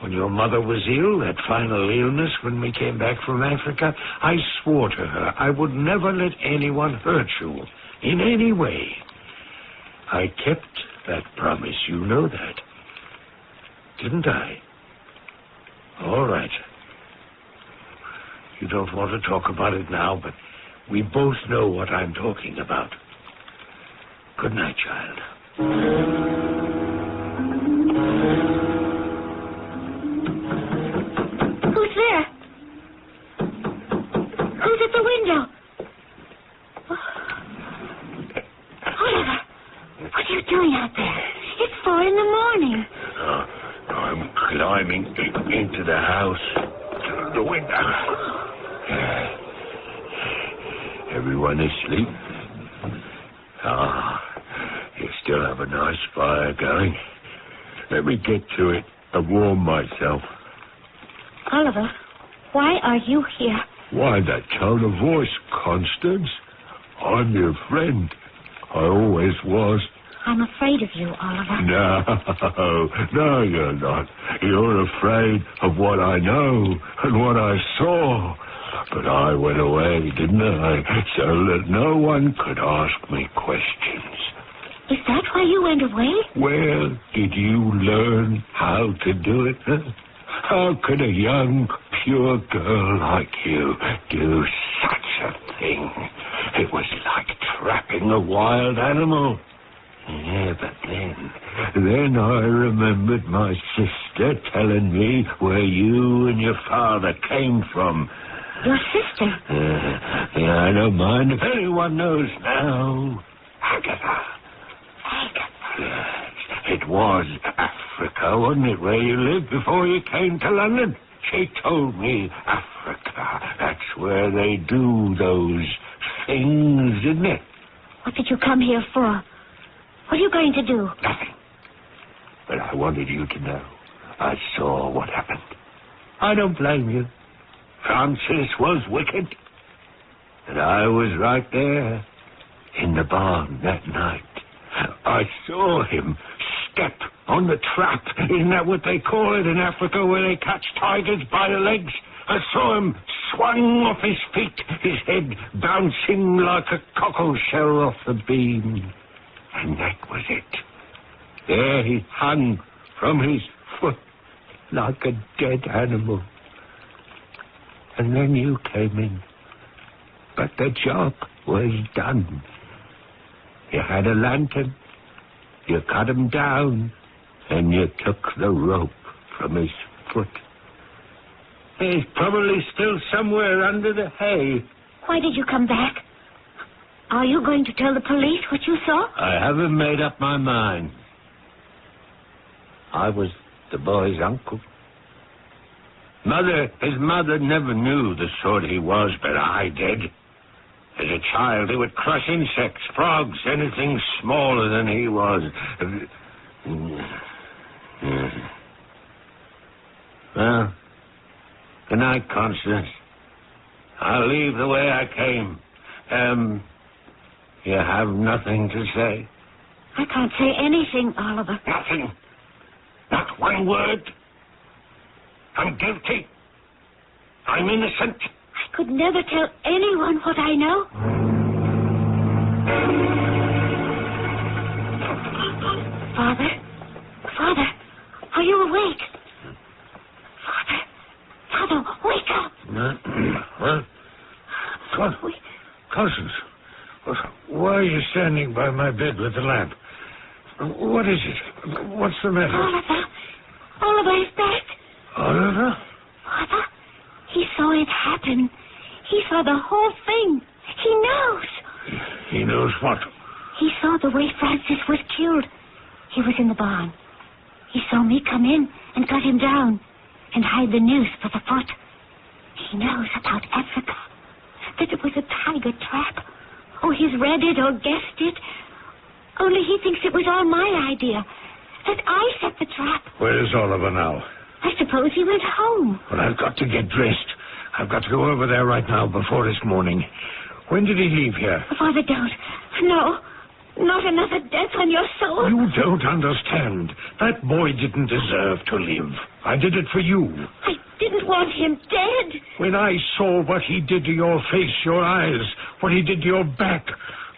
When your mother was ill, that final illness when we came back from Africa, I swore to her I would never let anyone hurt you in any way. I kept that promise. You know that. Didn't I? All right. You don't want to talk about it now, but we both know what I'm talking about. Good night, child. Who's there? Who's at the window? Oliver, what are you doing out there? It's 4 in the morning. I'm climbing into the house. open the window. Everyone asleep? You still have a nice fire going. Let me get to it and warm myself. Oliver, why are you here? Why that tone of voice, Constance? I'm your friend. I always was. I'm afraid of you, Oliver. No, you're not. You're afraid of what I know and what I saw. But I went away, didn't I? So that no one could ask me questions. Is that why you went away? Well, did you learn how to do it, huh? How could a young, pure girl like you do such a thing? It was like trapping a wild animal. Yeah, but then I remembered my sister telling me where you and your father came from. Your sister? Yeah, I don't mind if anyone knows now. Agatha. Yes, it was Africa, wasn't it, where you lived before you came to London? She told me Africa. That's where they do those things, isn't it? What did you come here for? What are you going to do? Nothing. But I wanted you to know. I saw what happened. I don't blame you. Francis was wicked. And I was right there in the barn that night. I saw him step on the trap. Isn't that what they call it in Africa, where they catch tigers by the legs? I saw him swung off his feet, his head bouncing like a cockle shell off the beam. And that was it. There he hung from his foot like a dead animal. And then you came in. But the job was done. You had a lantern, you cut him down, and you took the rope from his foot. He's probably still somewhere under the hay. Why did you come back? Are you going to tell the police what you saw? I haven't made up my mind. I was the boy's uncle. His mother never knew the sort he was, but I did. As a child, he would crush insects, frogs, anything smaller than he was. Well, good night, Constance. I'll leave the way I came. You have nothing to say? I can't say anything, Oliver. Nothing? Not one word? I'm guilty. I'm innocent. I could never tell anyone what I know. Father, are you awake? Father, wake up. What? Constance, why are you standing by my bed with the lamp? What is it? What's the matter? Oliver is back. Oliver? Father, he saw it happen. He saw the whole thing. He knows. He knows what? He saw the way Francis was killed. He was in the barn. He saw me come in and cut him down and hide the noose for the foot. He knows about Africa, that it was a tiger trap. Oh, he's read it or guessed it. Only he thinks it was all my idea, that I set the trap. Where is Oliver now? I suppose he went home. Well, I've got to get dressed. I've got to go over there right now before this morning. When did he leave here? Father, don't. No, not another death on your soul. You don't understand. That boy didn't deserve to live. I did it for you. I didn't want him dead. When I saw what he did to your face, your eyes, what he did to your back,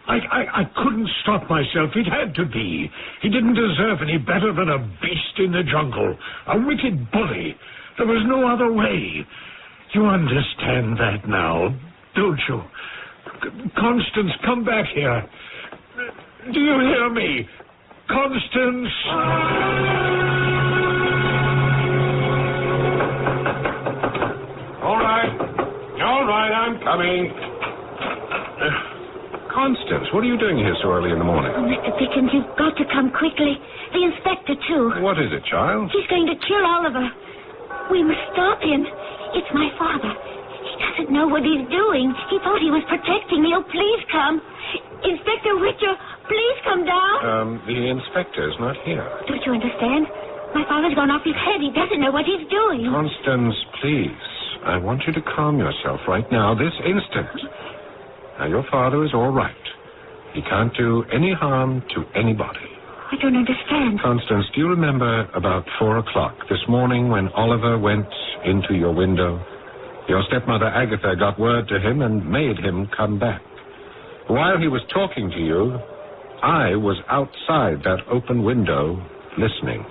I couldn't stop myself. It had to be. He didn't deserve any better than a beast in the jungle, a wicked bully. There was no other way. You understand that now, don't you? Constance, come back here. Do you hear me? Constance! All right, I'm coming. Constance, what are you doing here so early in the morning? Oh, Mr. Dickens, you've got to come quickly. The inspector, too. What is it, child? He's going to kill Oliver. We must stop him. It's my father. He doesn't know what he's doing. He thought he was protecting me. Oh, please come. Inspector Witcher, please come down. The inspector's not here. Don't you understand? My father's gone off his head. He doesn't know what he's doing. Constance, please. I want you to calm yourself right now, this instant. Now, your father is all right. He can't do any harm to anybody. I don't understand. Constance, do you remember about 4 o'clock this morning when Oliver went into your window? Your stepmother Agatha got word to him and made him come back. While he was talking to you, I was outside that open window listening.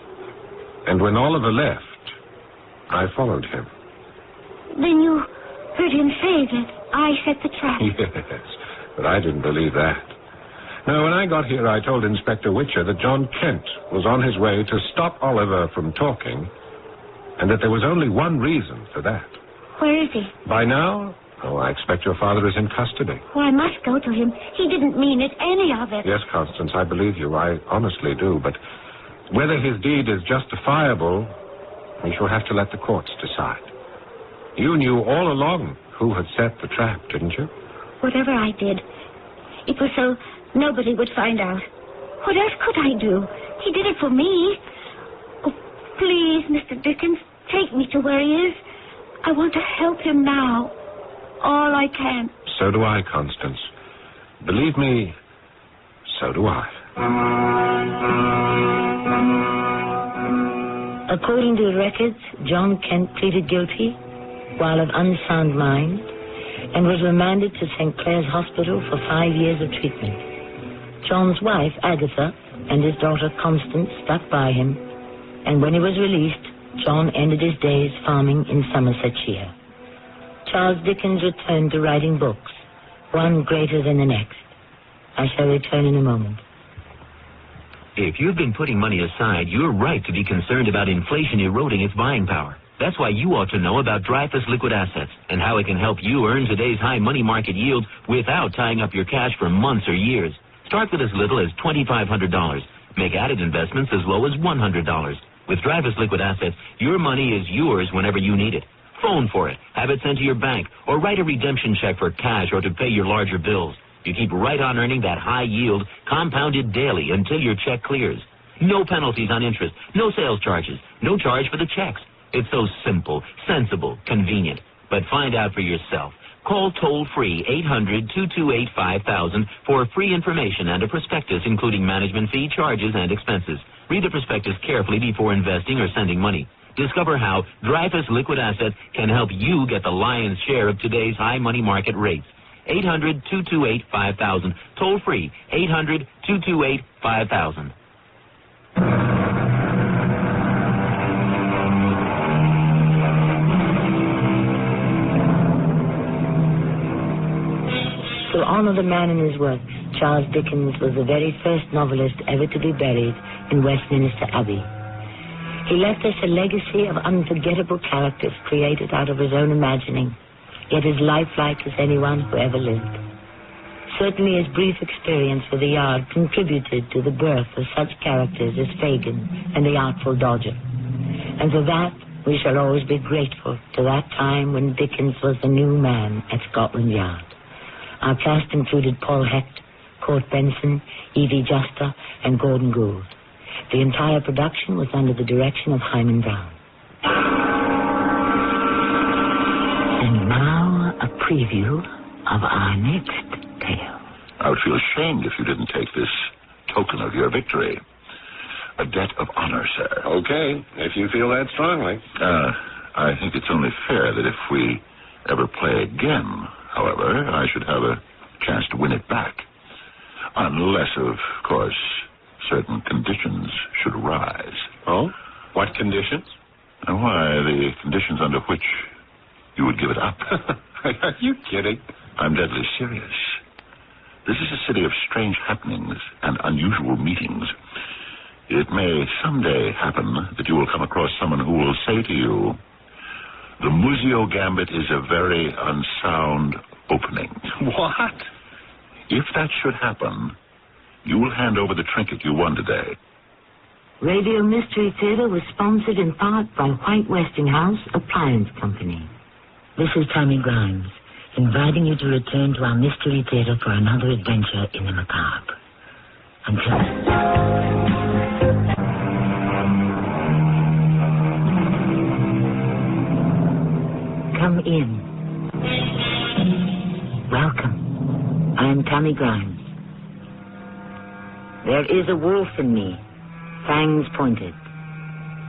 And when Oliver left, I followed him. Then you heard him say that I set the trap. Yes, but I didn't believe that. Now, when I got here, I told Inspector Witcher that John Kent was on his way to stop Oliver from talking, and that there was only one reason for that. Where is he? By now? Oh, I expect your father is in custody. Oh, I must go to him. He didn't mean it, any of it. Yes, Constance, I believe you. I honestly do. But whether his deed is justifiable, we shall have to let the courts decide. You knew all along who had set the trap, didn't you? Whatever I did, it was so nobody would find out. What else could I do? He did it for me. Oh, please, Mr. Dickens, take me to where he is. I want to help him now. All I can. So do I, Constance. Believe me, so do I. According to the records, John Kent pleaded guilty while of unsound mind and was remanded to St. Clair's Hospital for 5 years of treatment. John's wife, Agatha, and his daughter, Constance, stuck by him, and when he was released, John ended his days farming in Somersetshire. Charles Dickens returned to writing books, one greater than the next. I shall return in a moment. If you've been putting money aside, you're right to be concerned about inflation eroding its buying power. That's why you ought to know about Dreyfus Liquid Assets and how it can help you earn today's high money market yield without tying up your cash for months or years. Start with as little as $2,500. Make added investments as low as $100. With Dreyfus Liquid Assets, your money is yours whenever you need it. Phone for it, have it sent to your bank, or write a redemption check for cash or to pay your larger bills. You keep right on earning that high yield, compounded daily until your check clears. No penalties on interest, no sales charges, no charge for the checks. It's so simple, sensible, convenient. But find out for yourself. Call toll-free 800-228-5000 for free information and a prospectus including management fee, charges, and expenses. Read the prospectus carefully before investing or sending money. Discover how Dreyfus Liquid Assets can help you get the lion's share of today's high money market rates. 800-228-5000. Toll-free 800-228-5000. To honor the man and his works, Charles Dickens was the very first novelist ever to be buried in Westminster Abbey. He left us a legacy of unforgettable characters created out of his own imagining, yet as lifelike as anyone who ever lived. Certainly his brief experience with the Yard contributed to the birth of such characters as Fagin and the Artful Dodger. And for that, we shall always be grateful to that time when Dickens was the new man at Scotland Yard. Our cast included Paul Hecht, Court Benson, Evie Juster, and Gordon Gould. The entire production was under the direction of Hyman Brown. And now, a preview of our next tale. I would feel ashamed if you didn't take this token of your victory. A debt of honor, sir. Okay, if you feel that strongly. I think it's only fair that if we ever play again, however, I should have a chance to win it back. Unless, of course, certain conditions should arise. Oh? What conditions? Why, the conditions under which you would give it up. Are you kidding? I'm deadly serious. This is a city of strange happenings and unusual meetings. It may someday happen that you will come across someone who will say to you, the Muzio Gambit is a very unsound opening. What? If that should happen, you will hand over the trinket you won today. Radio Mystery Theater was sponsored in part by White Westinghouse Appliance Company. This is Tammy Grimes, inviting you to return to our Mystery Theater for another adventure in the macabre. Until... Come in. Welcome. I'm Tammy Grimes. There is a wolf in me, fangs pointed.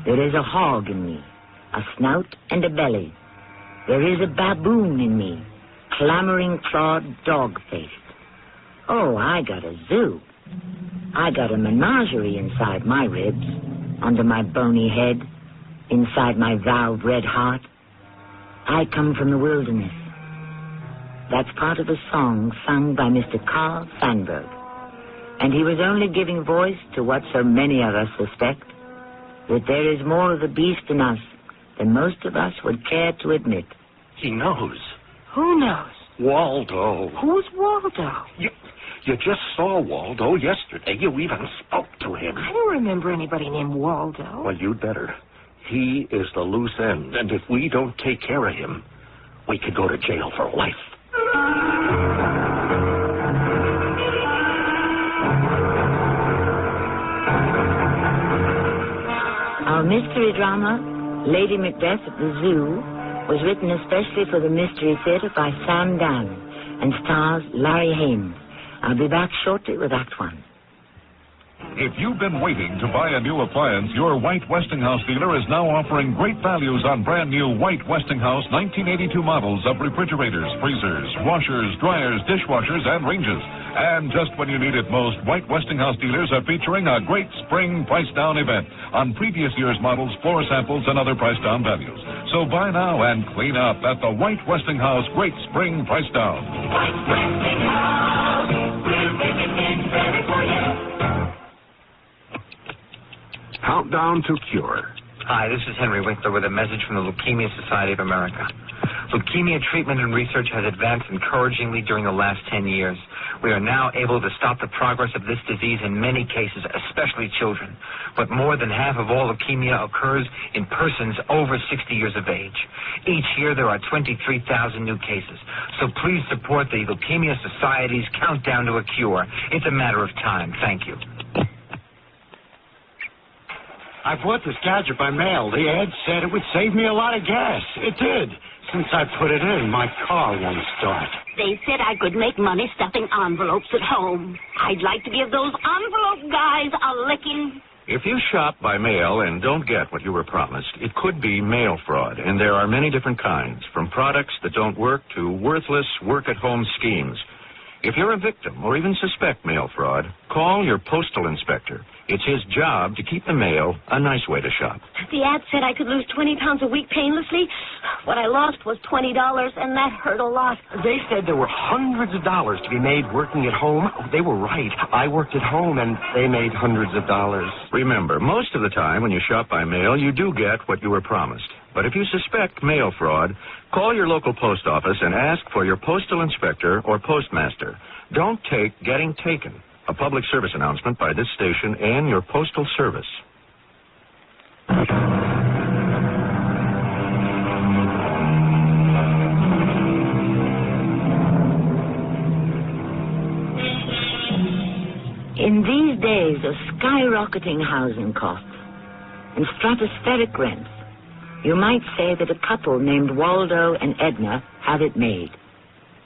There is a hog in me, a snout and a belly. There is a baboon in me, clamoring, clawed, dog-faced. Oh, I got a zoo. I got a menagerie inside my ribs, under my bony head, inside my valved red heart. I come from the wilderness. That's part of a song sung by Mr. Carl Sandburg. And he was only giving voice to what so many of us suspect, that there is more of the beast in us than most of us would care to admit. He knows. Who knows? Waldo. Who's Waldo? You just saw Waldo yesterday. You even spoke to him. I don't remember anybody named Waldo. Well, you'd better. He is the loose end, and if we don't take care of him, we could go to jail for life. Our mystery drama, Lady Macbeth at the Zoo, was written especially for the Mystery Theater by Sam Dan and stars Larry Haines. I'll be back shortly with Act One. If you've been waiting to buy a new appliance, your White Westinghouse dealer is now offering great values on brand new White Westinghouse 1982 models of refrigerators, freezers, washers, dryers, dishwashers, and ranges. And just when you need it most, White Westinghouse dealers are featuring a great spring price down event on previous year's models, floor samples, and other price down values. So buy now and clean up at the White Westinghouse Great Spring Price Down. White Westinghouse, we're making things better for you. Countdown to cure. Hi, this is Henry Winkler with a message from the Leukemia Society of America. Leukemia treatment and research has advanced encouragingly during the last 10 years. We are now able to stop the progress of this disease in many cases, especially children. But more than half of all leukemia occurs in persons over 60 years of age. Each year there are 23,000 new cases. So please support the Leukemia Society's countdown to a cure. It's a matter of time. Thank you. I bought this gadget by mail. The ad said it would save me a lot of gas. It did. Since I put it in, my car won't start. They said I could make money stuffing envelopes at home. I'd like to give those envelope guys a licking. If you shop by mail and don't get what you were promised, it could be mail fraud, and there are many different kinds, from products that don't work to worthless work-at-home schemes. If you're a victim or even suspect mail fraud, call your postal inspector. It's his job to keep the mail a nice way to shop. The ad said I could lose 20 pounds a week painlessly. What I lost was $20, and that hurt a lot. They said there were hundreds of dollars to be made working at home. They were right. I worked at home, and they made hundreds of dollars. Remember, most of the time when you shop by mail, you do get what you were promised. But if you suspect mail fraud, call your local post office and ask for your postal inspector or postmaster. Don't take getting taken. A public service announcement by this station and your postal service. In these days of skyrocketing housing costs and stratospheric rents, you might say that a couple named Waldo and Edna have it made.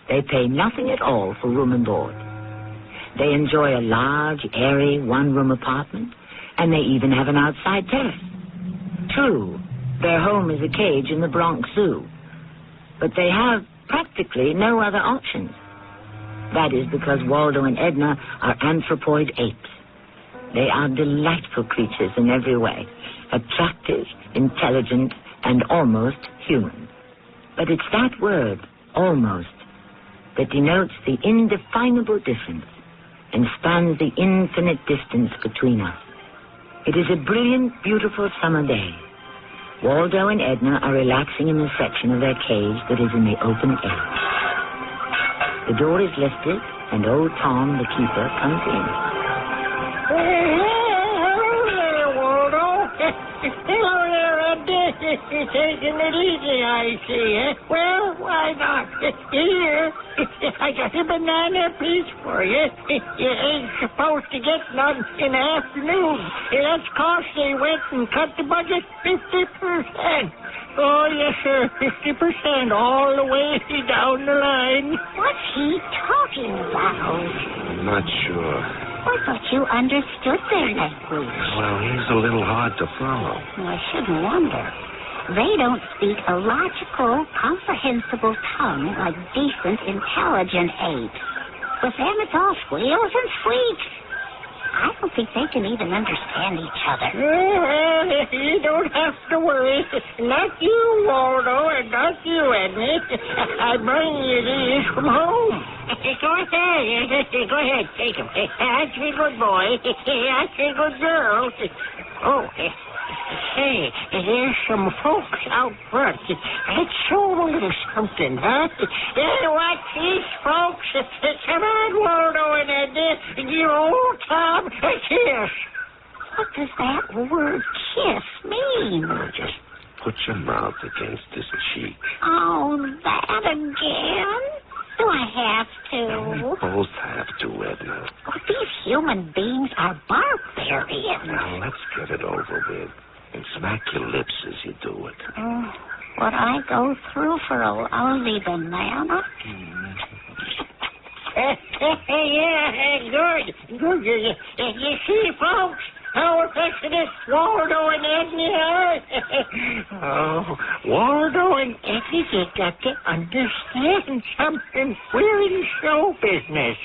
They pay nothing at all for room and board. They enjoy a large, airy, one-room apartment, and they even have an outside terrace. True, their home is a cage in the Bronx Zoo, but they have practically no other options. That is because Waldo and Edna are anthropoid apes. They are delightful creatures in every way, attractive, intelligent, and almost human. But it's that word, almost, that denotes the indefinable difference and spans the infinite distance between us. It is a brilliant, beautiful summer day. Waldo and Edna are relaxing in the section of their cage that is in the open air. The door is lifted, and old Tom, the keeper, comes in. Hello there, Waldo. Hello there, Edna. Taking it easy, I see, eh? Well, why not? Here, I got a banana piece for you. You ain't supposed to get none in the afternoon. That's 'cause they went and cut the budget 50%. Oh, yes, sir, 50% all the way down the line. What's he talking about? I'm not sure. I thought you understood their language. Well, he's a little hard to follow. Well, I shouldn't wonder. They don't speak a logical, comprehensible tongue like decent, intelligent apes. With them, it's all squeals and squeaks. I don't think they can even understand each other. Well, you don't have to worry. Not you, Waldo, and not you, Edna. I bring you these from home. Go ahead. Go ahead, take them. That's a good boy. That's a good girl. Oh, say, there's some folks out front. Let's show them a little something, huh? Watch these folks. Come on, Waldo and Edna. Give old Tom a kiss. What does that word kiss mean? Just put your mouth against his cheek. Oh, that again? Do I have to? We both have to, Edna. Well, these human beings are barbarians. Now, let's get it over with. And smack your lips as you do it. Oh, what I go through for a lousy banana? Yeah, good. You see, folks, how affectionate Waldo and Edna are? Oh, Waldo and Edna, you got to understand something. We're in show business.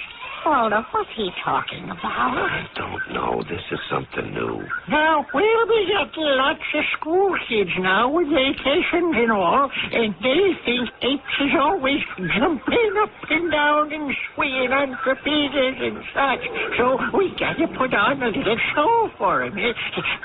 Waldo, what's he talking about? I don't know. This is something new. Now, well, we got lots of school kids now with vacations and all, and they think apes is always jumping up and down and swinging on trapezes and such. So we got to put on a little show for him.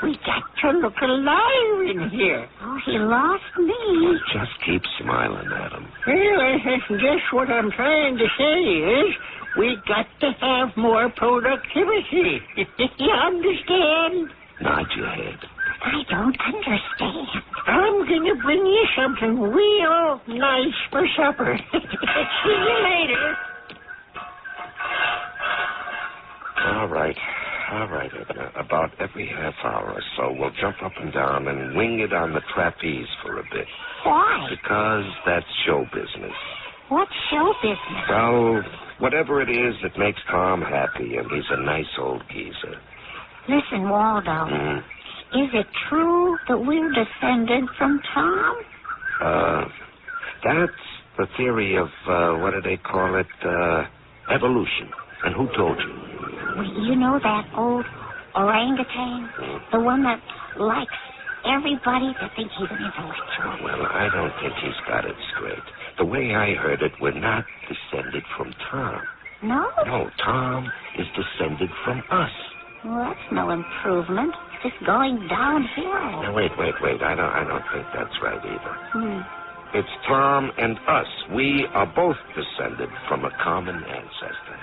We got to look alive in here. Oh, he lost me. Just keep smiling at him. Well, I guess what I'm trying to say is we got to have more productivity. You understand? Nod your head. I don't understand. I'm going to bring you something real nice for supper. See you later. All right, Edna. About every half hour or so, we'll jump up and down and wing it on the trapeze for a bit. Why? Because that's show business. What show business? Well, whatever it is that makes Tom happy, and he's a nice old geezer. Listen, Waldo. Is it true that we're descended from Tom? That's the theory of, what do they call it, evolution. And who told you? Well, you know that old orangutan? The one that likes everybody to think he's an intellectual. Well, I don't think he's got it straight. The way I heard it, we're not descended from Tom. No? No, Tom is descended from us. Well, that's no improvement. It's just going downhill. Now, wait. I don't think that's right either. It's Tom and us. We are both descended from a common ancestor.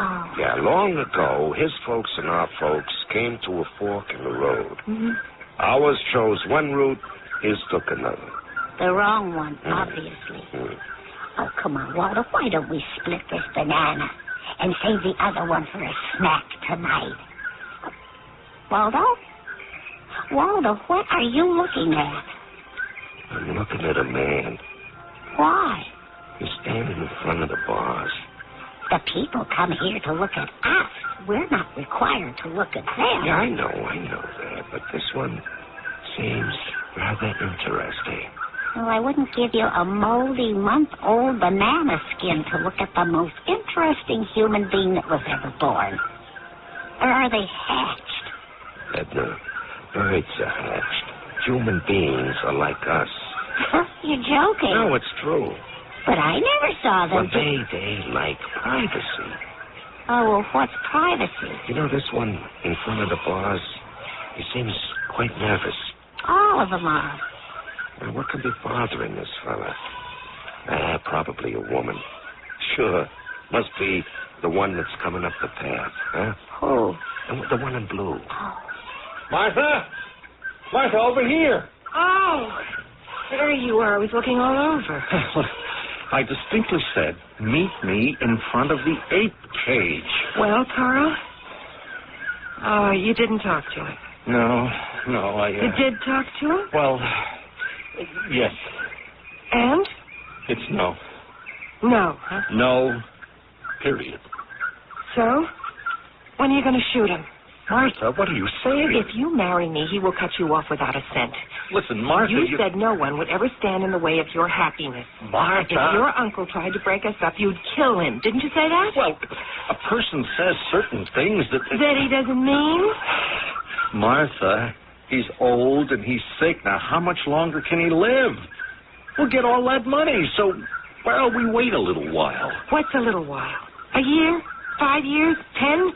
Oh. Yeah, long ago, his folks and our folks came to a fork in the road. Ours chose one route, his took another. The wrong one, obviously. Oh, come on, Waldo. Why don't we split this banana and save the other one for a snack tonight? Waldo? Waldo, what are you looking at? I'm looking at a man. Why? He's standing in front of the bars. The people come here to look at us. We're not required to look at them. Yeah, I know that. But this one seems rather interesting. Well, I wouldn't give you a moldy, month-old banana skin to look at the most interesting human being that was ever born. Or are they hatched? Edna, birds are hatched. Human beings are like us. You're joking. No, it's true. But I never saw them. Well, they like privacy. Oh, well, what's privacy? You know, this one in front of the bars, he seems quite nervous. All of them are. Now, what could be bothering this fella? Probably a woman. Sure. Must be the one that's coming up the path, huh? Who? The one in blue. Oh. Martha, over here. Oh, there you are. I was looking all over. I distinctly said, meet me in front of the ape cage. Well, Carl? Oh, you didn't talk to him. No, I... You did talk to him? Well, yes. And? It's no. No, huh? No, period. So? When are you going to shoot him? Martha, what are you saying? If you marry me, he will cut you off without a cent. Listen, Martha, you said no one would ever stand in the way of your happiness. Martha... If your uncle tried to break us up, you'd kill him. Didn't you say that? Well, a person says certain things that... That he doesn't mean? Martha, he's old and he's sick. Now, how much longer can he live? We'll get all that money, so, well, we wait a little while. What's a little while? A year? 5 years? 10?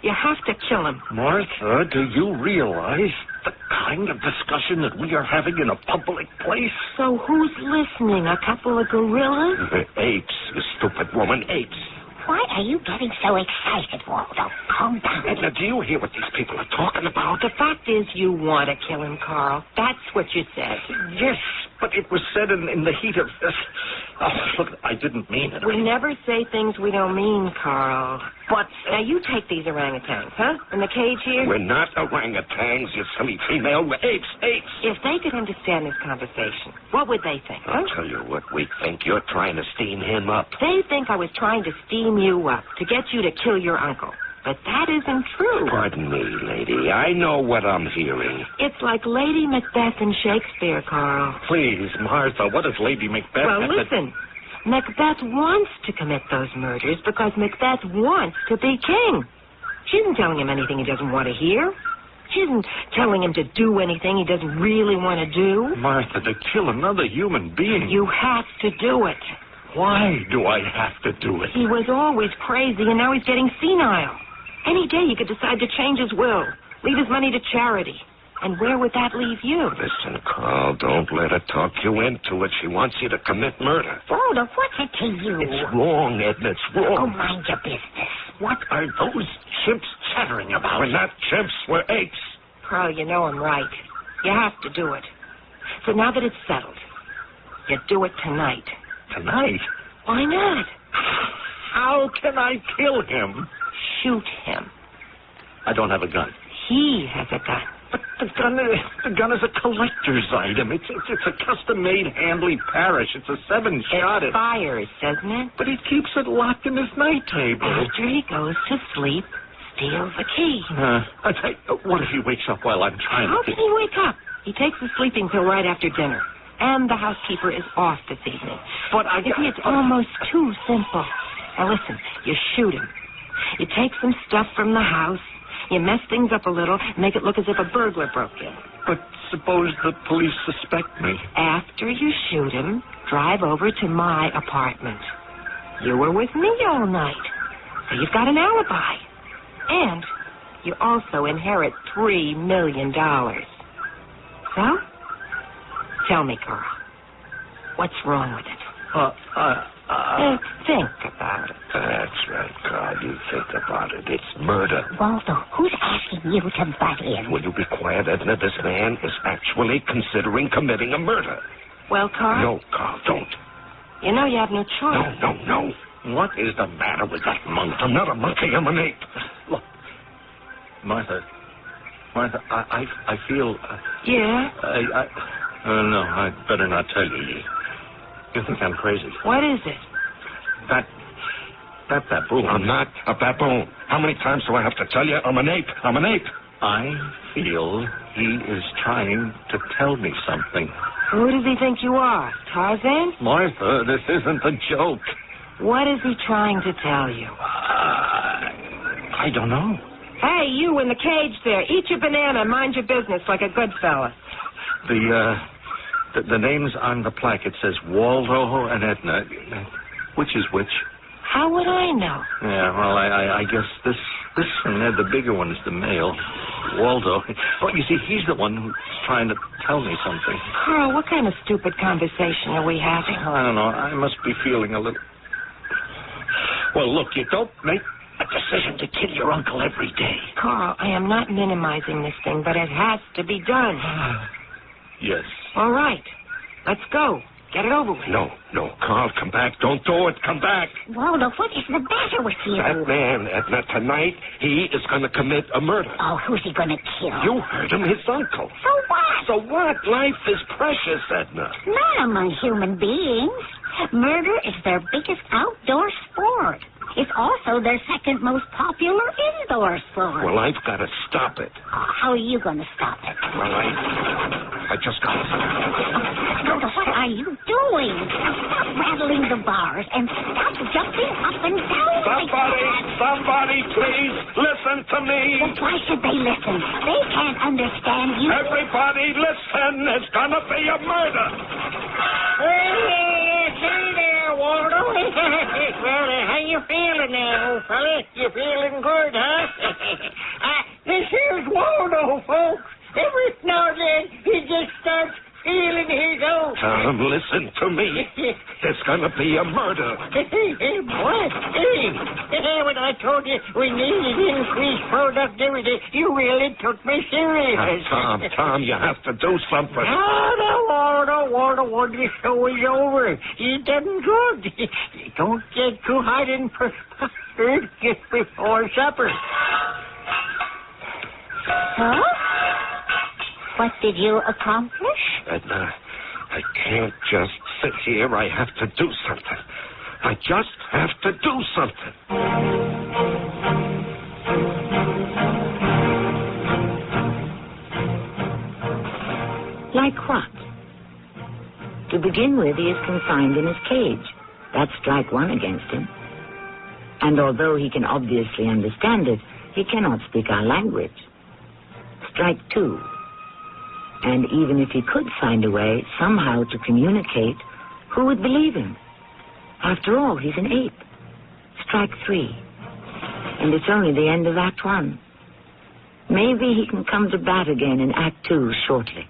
You have to kill him. Martha, do you realize the kind of discussion that we are having in a public place? So who's listening? A couple of gorillas? Apes, you stupid woman, apes. Why are you getting so excited, Waldo? Calm down. Edna, do you hear what these people are talking about? The fact is you want to kill him, Carl. That's what you said. Yes, but it was said in the heat of... Oh, look, I didn't mean it. We never say things we don't mean, Carl. But... Now, you take these orangutans, huh? In the cage here? We're not orangutans, you silly female. We're apes. If they could understand this conversation, what would they think, huh? I'll tell you what we think. You're trying to steam him up. They think I was trying to steam you up to get you to kill your uncle. But that isn't true. Pardon me, lady. I know what I'm hearing. It's like Lady Macbeth in Shakespeare, Carl. Please, Martha, what is Lady Macbeth? Well, listen. Macbeth wants to commit those murders because Macbeth wants to be king. She isn't telling him anything he doesn't want to hear. She isn't telling him to do anything he doesn't really want to do. Martha, to kill another human being. You have to do it. Why do I have to do it? He was always crazy, and now he's getting senile. Any day he could decide to change his will, leave his money to charity. And where would that leave you? Listen, Carl, don't let her talk you into it. She wants you to commit murder. Waldo, what's it to you? It's wrong, Edna, it's wrong. Oh, mind your business. What are those chimps chattering about? We're not chimps, we're apes. Carl, you know I'm right. You have to do it. So now that it's settled, you do it tonight. Tonight? Why not? How can I kill him? Shoot him. I don't have a gun. He has a gun. But the gun is a collector's item. It's a custom-made Handley Parrish. It's a 7-shot. It fires, doesn't it? But he keeps it locked in his night table. After he goes to sleep, steals the key. What if he wakes up while I'm trying How to... can he wake up? He takes the sleeping pill right after dinner. And the housekeeper is off this evening. But You see, it's almost too simple. Now listen, you shoot him. You take some stuff from the house. You mess things up a little, make it look as if a burglar broke in. But suppose the police suspect me. After you shoot him, drive over to my apartment. You were with me all night, so you've got an alibi. And you also inherit $3 million. So, tell me, Carl, what's wrong with it? Think about it. That's right, Carl. You think about it. It's murder. Waldo, who's asking you to butt in? Will you be quiet, Edna? This man is actually considering committing a murder. Well, Carl? No, Carl, don't. You know you have no choice. No. What is the matter with that monkey? I'm not a monkey. I'm an ape. Look, Martha, I feel... Yeah? No, I'd better not tell you. You think I'm crazy. What is it? That baboon. I'm not a baboon. How many times do I have to tell you I'm an ape? I'm an ape. I feel he is trying to tell me something. Who does he think you are? Tarzan? Martha, this isn't a joke. What is he trying to tell you? I don't know. Hey, you in the cage there. Eat your banana and mind your business like a good fella. The names on the plaque, it says Waldo and Edna. Which is which? How would I know? Yeah, well, I guess this one there, the bigger one, is the male. Waldo. Well, you see, he's the one who's trying to tell me something. Carl, what kind of stupid conversation are we having? I don't know. I must be feeling a little... Well, look, you don't make a decision to kill your uncle every day. Carl, I am not minimizing this thing, but it has to be done. Yes. All right. Let's go. Get it over with. No, Carl, come back. Don't do it. Come back. Waldo, what is the matter with you? That man, Edna, tonight, he is going to commit a murder. Oh, who's he going to kill? You heard him, his uncle. So what? So what? Life is precious, Edna. Not among human beings. Murder is their biggest outdoor sport. It's also their second most popular indoor sport. Well, I've got to stop it. Oh, how are you going to stop it? Well, I just got to stop it. Waldo, what are you doing? Stop rattling the bars and stop jumping up and down. Somebody, please listen to me. Well, why should they listen? They can't understand you. Everybody listen. It's going to be a murder. Hey there, Waldo. Well, how you feeling now, old fella? You feeling good, huh? This here's Waldo, folks. Every now and then, he just starts feeling his own. Tom, listen to me. There's going to be a murder. What? Hey, when I told you we needed increased productivity, you really took me serious. Tom, you have to do something. Waldo, what the show is over. You done good. Don't get too hot and perspired just before supper. Huh? What did you accomplish? Edna, I can't just sit here. I have to do something. I just have to do something. Like what? To begin with, he is confined in his cage. That's strike one against him. And although he can obviously understand it, he cannot speak our language. Strike two. And even if he could find a way somehow to communicate, who would believe him? After all, he's an ape. Strike three. And it's only the end of Act One. Maybe he can come to bat again in Act Two shortly.